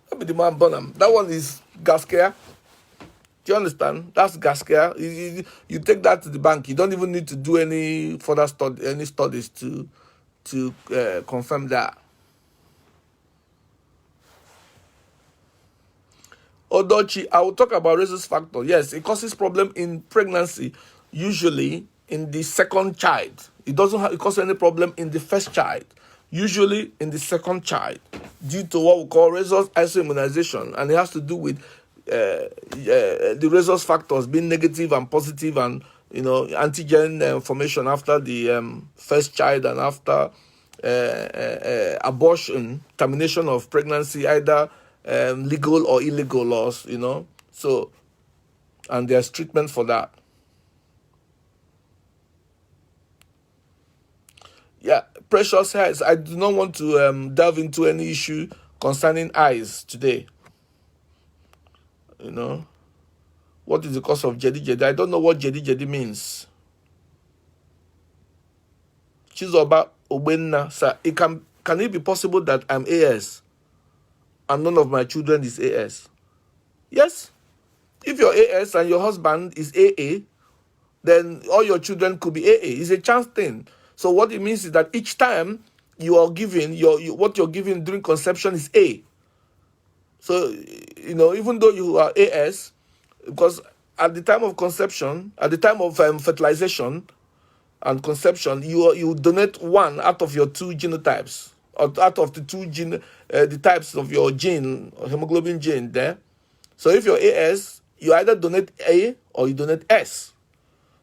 Not be the man born him. That one is gas care. Do you understand? That's gas care. You take that to the bank. You don't even need to do any further studies to confirm that. Odochi, I will talk about rhesus factor. Yes, it causes problem in pregnancy, usually in the second child. It doesn't cause any problem in the first child, usually in the second child, due to what we call rhesus isoimmunization, and it has to do with the rhesus factors being negative and positive, and antigen formation after the first child, and after abortion, termination of pregnancy, either legal or illegal laws, so, and there's treatment for that. Yeah, precious hairs. I do not want to delve into any issue concerning eyes today. What is the cause of jedi? I don't know what jedi means. Chizoba Obenna, sir, can it be possible that I'm AS and none of my children is AS? Yes. If you're AS and your husband is AA, then all your children could be AA. It's a chance thing. So what it means is that each time you are giving, what you're giving during conception is A. So, even though you are AS, because at the time of conception, at the time of fertilization and conception, you donate one out of your two genotypes, or out of the two the types of your gene, or hemoglobin gene there. So if you're AS, you either donate A or you donate S.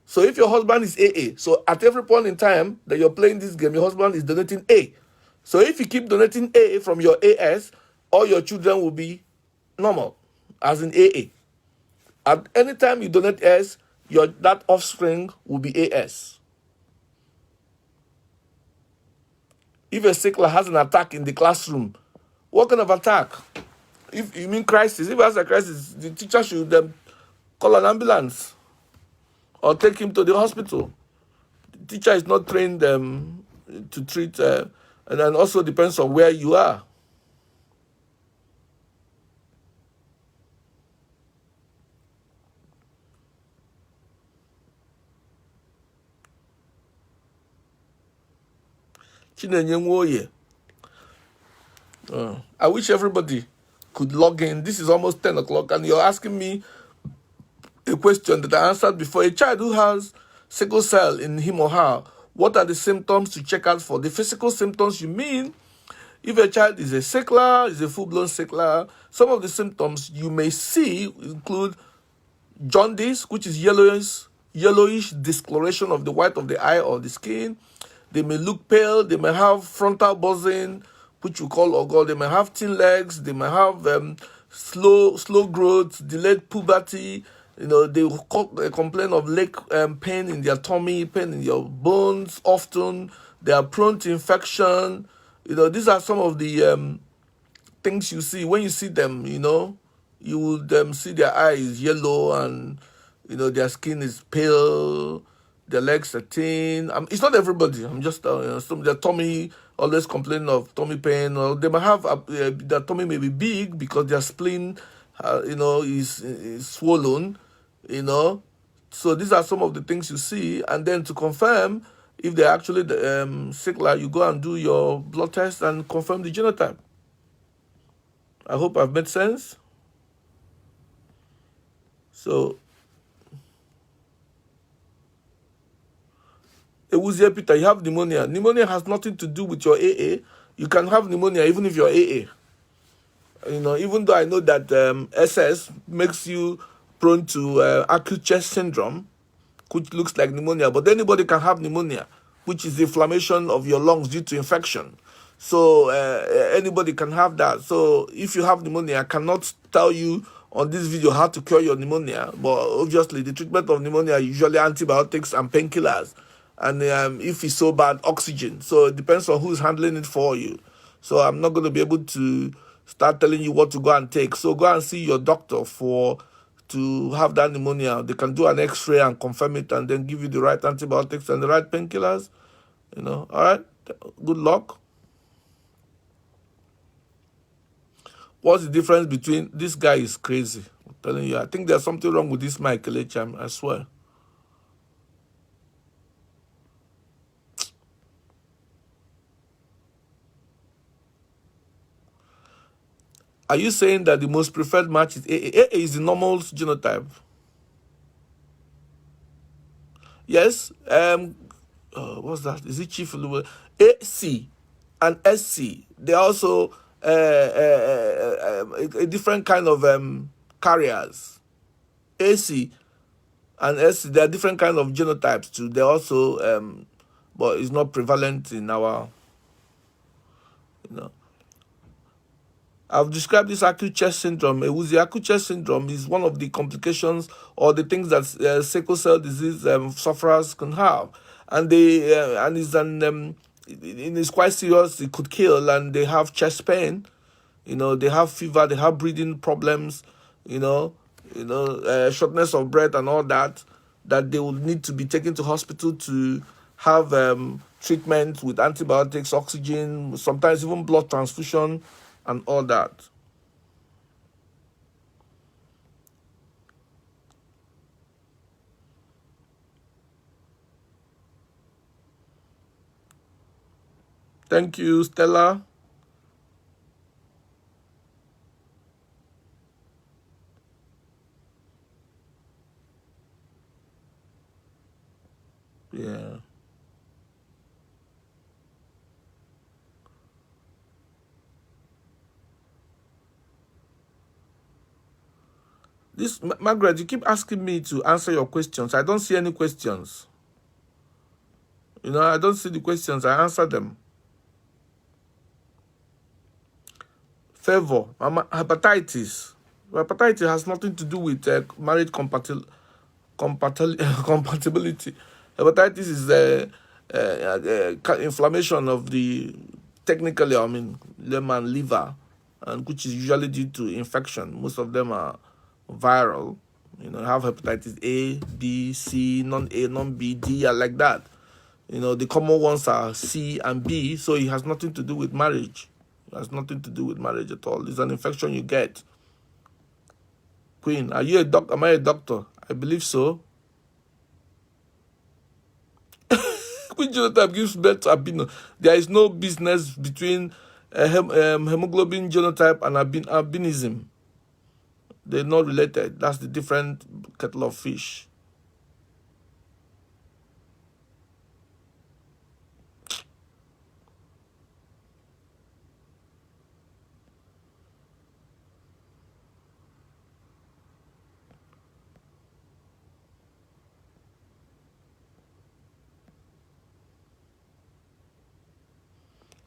So if your husband is AA, so at every point in time that you're playing this game, your husband is donating A. So if you keep donating A from your AS, all your children will be normal, as in AA. At any time you donate S, that offspring will be AS. If a sickler has an attack in the classroom, what kind of attack? If you mean crisis, if it has a crisis, the teacher should call an ambulance or take him to the hospital. The teacher is not trained to treat, and then also depends on where you are. I wish everybody could log in. This is almost 10 o'clock, and you're asking me a question that I answered before. A child who has sickle cell in him or her, what are the symptoms to check out for? The physical symptoms, you mean if a child is a sickler, is a full-blown sickler, some of the symptoms you may see include jaundice, which is yellowish discoloration of the white of the eye or the skin. They may look pale. They may have frontal buzzing, which we call ogo. They may have thin legs. They may have slow growth, delayed puberty. They complain of leg pain in their tummy, pain in your bones often. They are prone to infection. These are some of the things you see. When you see them, you would see their eyes yellow and, their skin is pale, their legs are thin. It's not everybody. I'm just, their tummy always complaining of tummy pain, or they might have, their tummy may be big because their spleen, is swollen, So these are some of the things you see. And then to confirm if they're actually sickler, you go and do your blood test and confirm the genotype. I hope I've made sense. So, Ewuzie Peter, you have pneumonia. Pneumonia has nothing to do with your AA. You can have pneumonia even if you're AA. Even though I know that SS makes you prone to acute chest syndrome, which looks like pneumonia, but anybody can have pneumonia, which is inflammation of your lungs due to infection. So anybody can have that. So if you have pneumonia, I cannot tell you on this video how to cure your pneumonia, but obviously the treatment of pneumonia is usually antibiotics and painkillers, and if it's so bad, oxygen. So it depends on who's handling it for you. So I'm not going to be able to start telling you what to go and take. So go and see your doctor to have that pneumonia. They can do an x-ray and confirm it and then give you the right antibiotics and the right painkillers. All right? Good luck. What's the difference between... This guy is crazy. I'm telling you. I think there's something wrong with this mic, Kelechi, I swear. Are you saying that the most preferred match is AA? AA is the normal genotype. Yes. What's that? Is it Chief AC and SC? They're also a different kind of carriers. AC and SC, they are different kind of genotypes too. They're also, but it's not prevalent in our, I've described this acute chest syndrome. The acute chest syndrome is one of the complications or the things that sickle cell disease sufferers can have, and it's quite serious. It could kill, and they have chest pain. They have fever. They have breathing problems. Shortness of breath and all that. That they will need to be taken to hospital to have treatment with antibiotics, oxygen, sometimes even blood transfusion, and all that. Thank you, Stella. Yeah. Margaret, you keep asking me to answer your questions. I don't see any questions. I don't see the questions. I answer them. Favor, hepatitis. Hepatitis has nothing to do with marriage compatibility. Hepatitis is inflammation of the, technically, I mean, layman liver, and which is usually due to infection. Most of them are viral. You know, have hepatitis A, B, C, non-A, non-B, D, are like that. You know, the common ones are C and B, so it has nothing to do with marriage. It has nothing to do with marriage at all. It's an infection you get. Queen, are you a doctor? Am I a doctor? I believe so. Which genotype gives birth to albino? There is no business between hemoglobin genotype and albinism. They're not related. That's the different kettle of fish.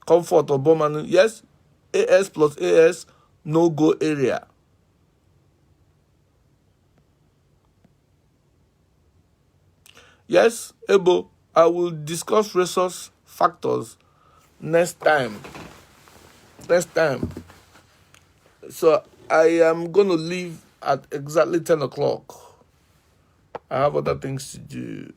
Comfort or Bowman, yes. AS plus AS, no-go area. Yes, Ebo, I will discuss resource factors next time. So I am going to leave at exactly 10 o'clock. I have other things to do.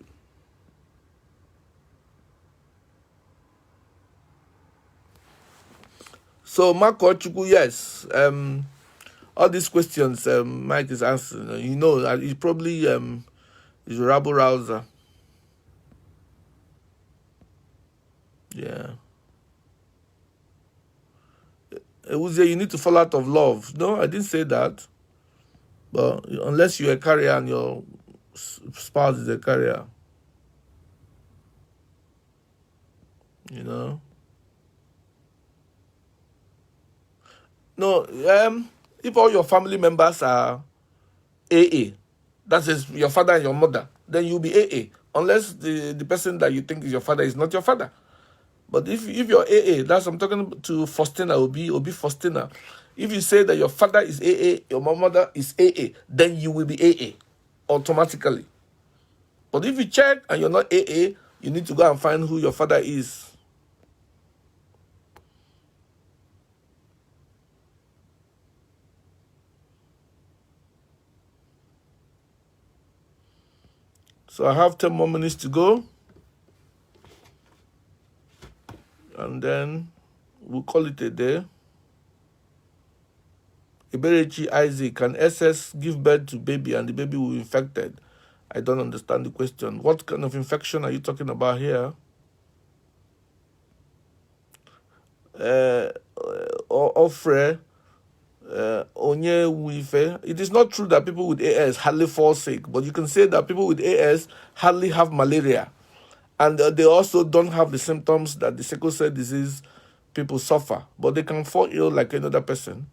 So, Marco Chukwu, yes. All these questions Mike is answering, you know, he probably is a rabble rouser. Yeah. Ewuzie, you need to fall out of love. No, I didn't say that. But unless you're a carrier and your spouse is a carrier, you know. No, if all your family members are AA, that is your father and your mother, then you'll be AA. Unless the person that you think is your father is not your father. But if you're AA, that's I'm talking to Faustina, Obi Faustina. If you say that your father is AA, your mother is AA, then you will be AA automatically. But if you check and you're not AA, you need to go and find who your father is. So I have 10 more minutes to go. And then we'll call it a day. Iberechi Isaac, can SS give birth to baby and the baby will be infected? I don't understand the question. What kind of infection are you talking about here? Ofre, Onye Wife. It is not true that people with AS hardly fall sick, but you can say that people with AS hardly have malaria. And they also don't have the symptoms that the sickle cell disease people suffer, but they can fall ill like another person.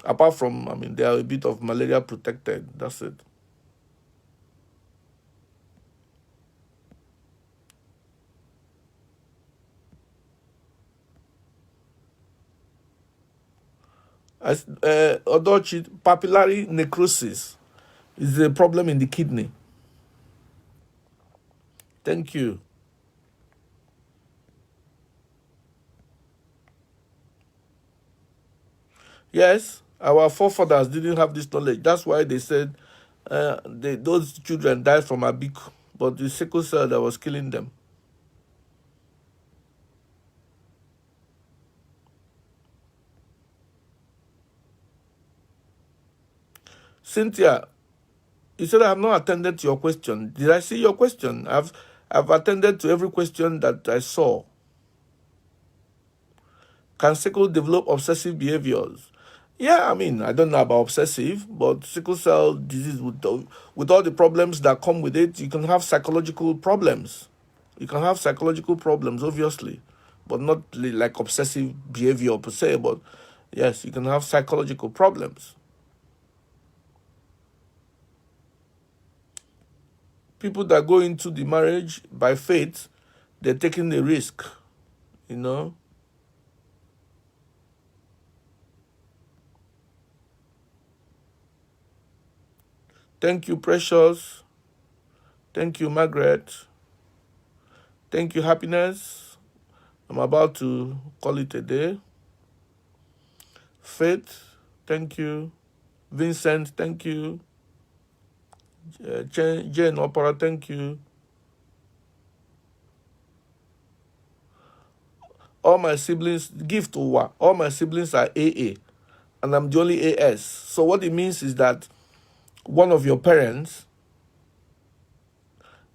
Apart from, I mean, they are a bit of malaria protected. That's it. Odochi, papillary necrosis is a problem in the kidney. Thank you. Yes, our forefathers didn't have this knowledge. That's why they said those children died from a big, but the sickle cell that was killing them. Cynthia, you said I have not attended to your question. Did I see your question? I've attended to every question that I saw. Can sickle develop obsessive behaviors? Yeah, I mean, I don't know about obsessive, but sickle cell disease, with all the problems that come with it, you can have psychological problems. You can have psychological problems, obviously, but not like obsessive behavior per se, but yes, you can have psychological problems. People that go into the marriage by faith, they're taking the risk, you know. Thank you, Precious. Thank you, Margaret. Thank you, Happiness. I'm about to call it a day. Faith, thank you. Vincent, thank you. Jane Opera, thank you. All my siblings, give to what? All my siblings are AA, and I'm the only AS. So what it means is that one of your parents,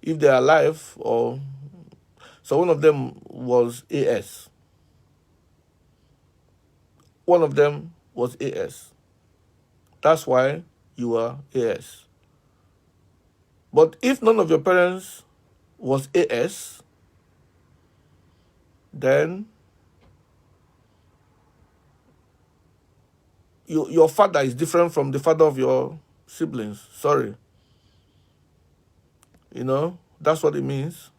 if they're alive, or so one of them was AS. One of them was AS. That's why you are AS. But if none of your parents was AS, then your father is different from the father of your siblings. Sorry. You know, that's what it means.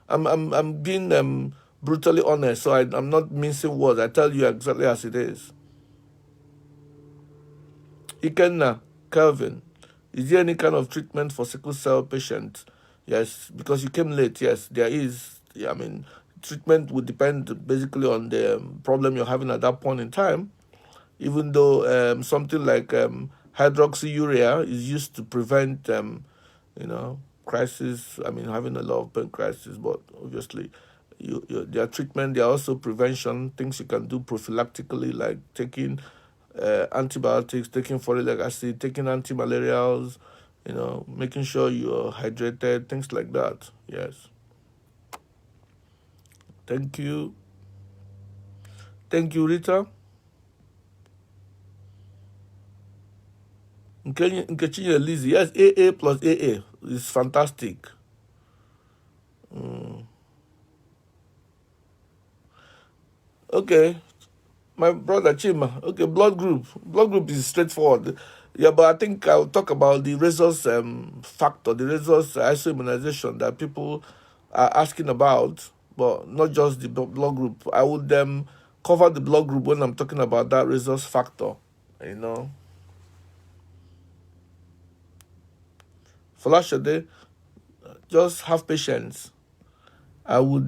I'm being brutally honest, so I'm not mincing words. I tell you exactly as it is. Ikenna, Kelvin, is there any kind of treatment for sickle cell patients? Yes, because you came late. Yes, there is. I mean, treatment would depend basically on the problem you're having at that point in time. Even though something like hydroxyurea is used to prevent, crisis. I mean, having a lot of pain crisis, but obviously, their treatment, there are also prevention things you can do prophylactically, like taking antibiotics, taking folic acid, taking anti-malarials, making sure you're hydrated, things like that. Yes. Thank you. Thank you, Rita. Nkechi Lizzie, yes, AA plus AA is fantastic. Okay, my brother Chima. Okay, blood group. Blood group is straightforward. Yeah, but I think I'll talk about the resource factor, the resource isoimmunization that people are asking about, but not just the blood group. I would cover the blood group when I'm talking about that resource factor. You know, Falashade, just have patience. I would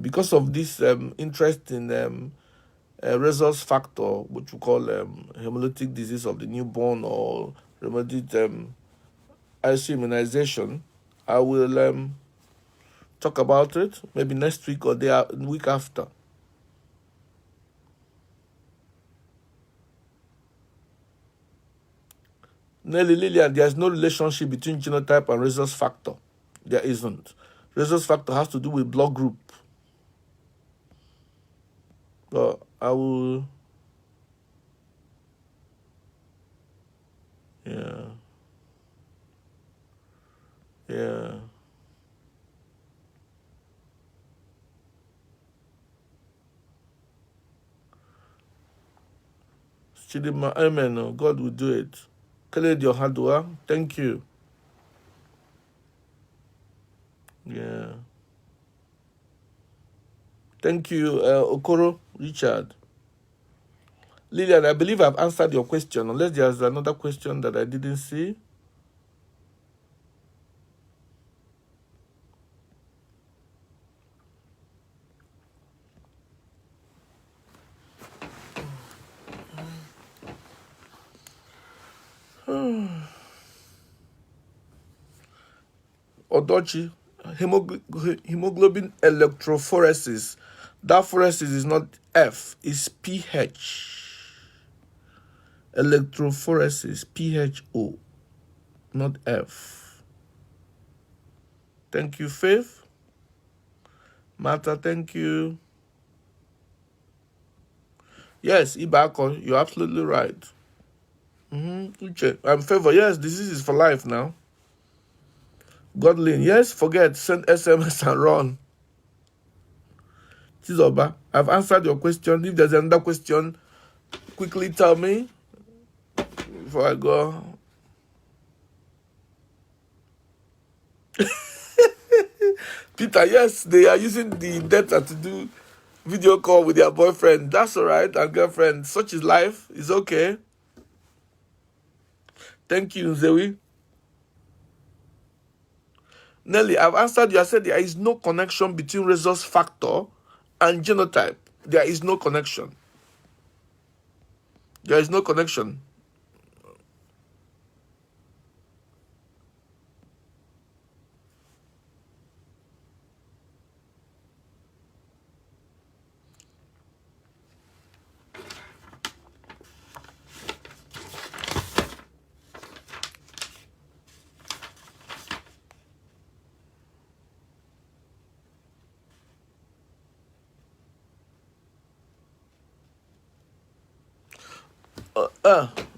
because of this interest in resource factor, which we call hemolytic disease of the newborn or rheumatic IC immunization. I will talk about it maybe next week or the week after. Nelly Lillian, there's no relationship between genotype and resource factor. There isn't. Resource factor has to do with blood group. But I will, yeah, yeah. Chidima, amen. Oh, God will do it. Khaled your hardware. Thank you. Yeah. Thank you, Okoro Richard. Lillian, I believe I've answered your question, unless there's another question that I didn't see. Odochi, hemoglobin electrophoresis. That phoresis is not F, it's PH. Electrophoresis, PHO, not F. Thank you, Faith. Martha, thank you. Yes, Ibako, you're absolutely right. Uche, I'm Favor. Yes, disease is for life now. Godlin, yes, forget, send SMS and run. Chizoba, I've answered your question. If there's another question, quickly tell me before I go. Peter, yes, they are using the data to do video call with their boyfriend. That's all right, and girlfriend. Such is life. It's okay. Thank you, Zoe. Nelly, I've answered you. I said there is no connection between rhesus factor and genotype. There is no connection. There is no connection.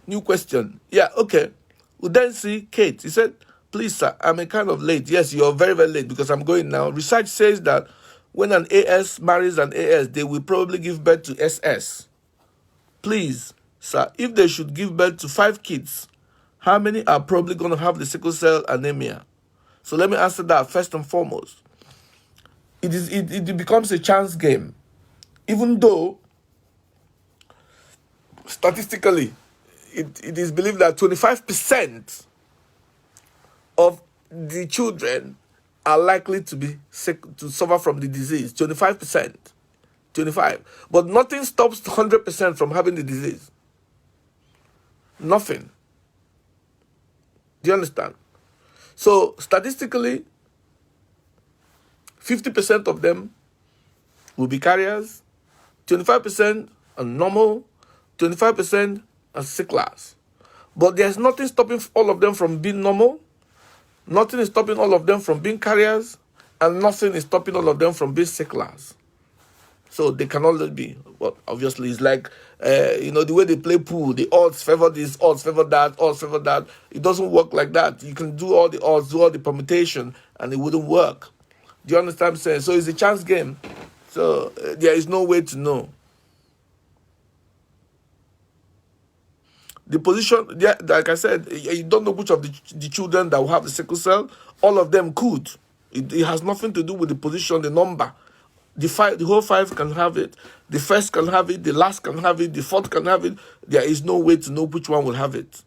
New question. Yeah, okay. We'll then see Kate. He said, please, sir, I'm a kind of late. Yes, you're very, very late because I'm going now. Research says that when an AS marries an AS, they will probably give birth to SS. Please, sir, if they should give birth to 5 kids, how many are probably going to have the sickle cell anemia? So let me answer that first and foremost. It becomes a chance game. Even though statistically it is believed that 25% of the children are likely to be sick, to suffer from the disease. 25%. 25. But nothing stops 100% from having the disease. Nothing. Do you understand? So statistically, 50% of them will be carriers, 25% are normal, 25% are sicklers. But there's nothing stopping all of them from being normal, nothing is stopping all of them from being carriers, and nothing is stopping all of them from being sicklers. So they can all be. Well, obviously, it's like, the way they play pool, the odds favor this, odds favor that, odds favor that. It doesn't work like that. You can do all the odds, do all the permutation, and it wouldn't work. Do you understand what I'm saying? So it's a chance game. So there is no way to know. The position, yeah, like I said, you don't know which of the children that will have the sickle cell. All of them could. It has nothing to do with the position, the number. The whole 5 can have it. The first can have it. The last can have it. The fourth can have it. There is no way to know which one will have it.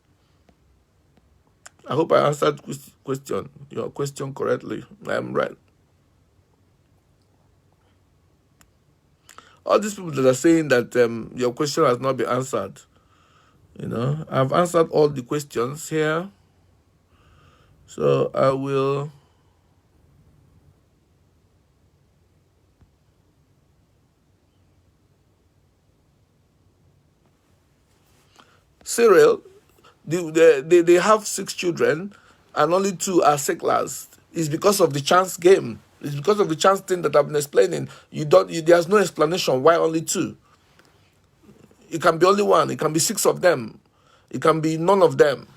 I hope I answered your question correctly. I am right. All these people that are saying that your question has not been answered, I've answered all the questions here. So I will. Cyril, they have 6 children and only 2 are sicklers. It's because of the chance game. It's because of the chance thing that I've been explaining. There's no explanation why only 2. It can be only 1. It can be 6 of them. It can be none of them.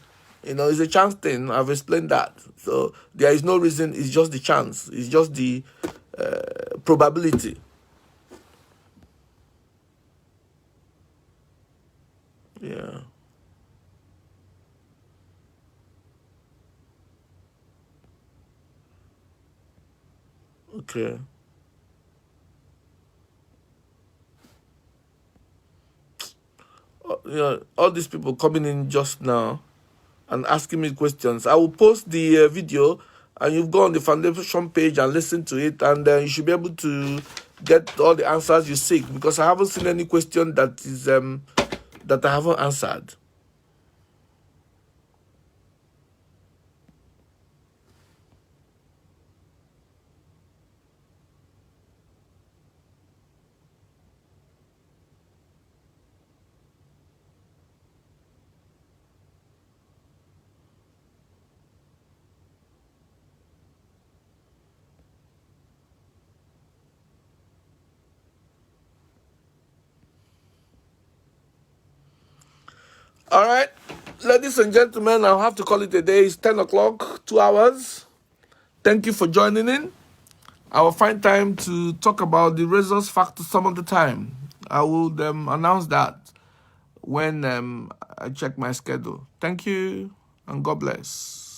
It's a chance thing. I've explained that. So there is no reason. It's just the chance. It's just the probability. Yeah. Okay. All these people coming in just now and asking me questions. I will post the video, and you've go on the foundation page and listen to it, and you should be able to get all the answers you seek, because I haven't seen any question that is that I haven't answered. All right, ladies and gentlemen, I'll have to call it a day. It's 10 o'clock, 2 hours. Thank you for joining in. I will find time to talk about the rhesus factor some of the time. I will announce that when I check my schedule. Thank you, and God bless.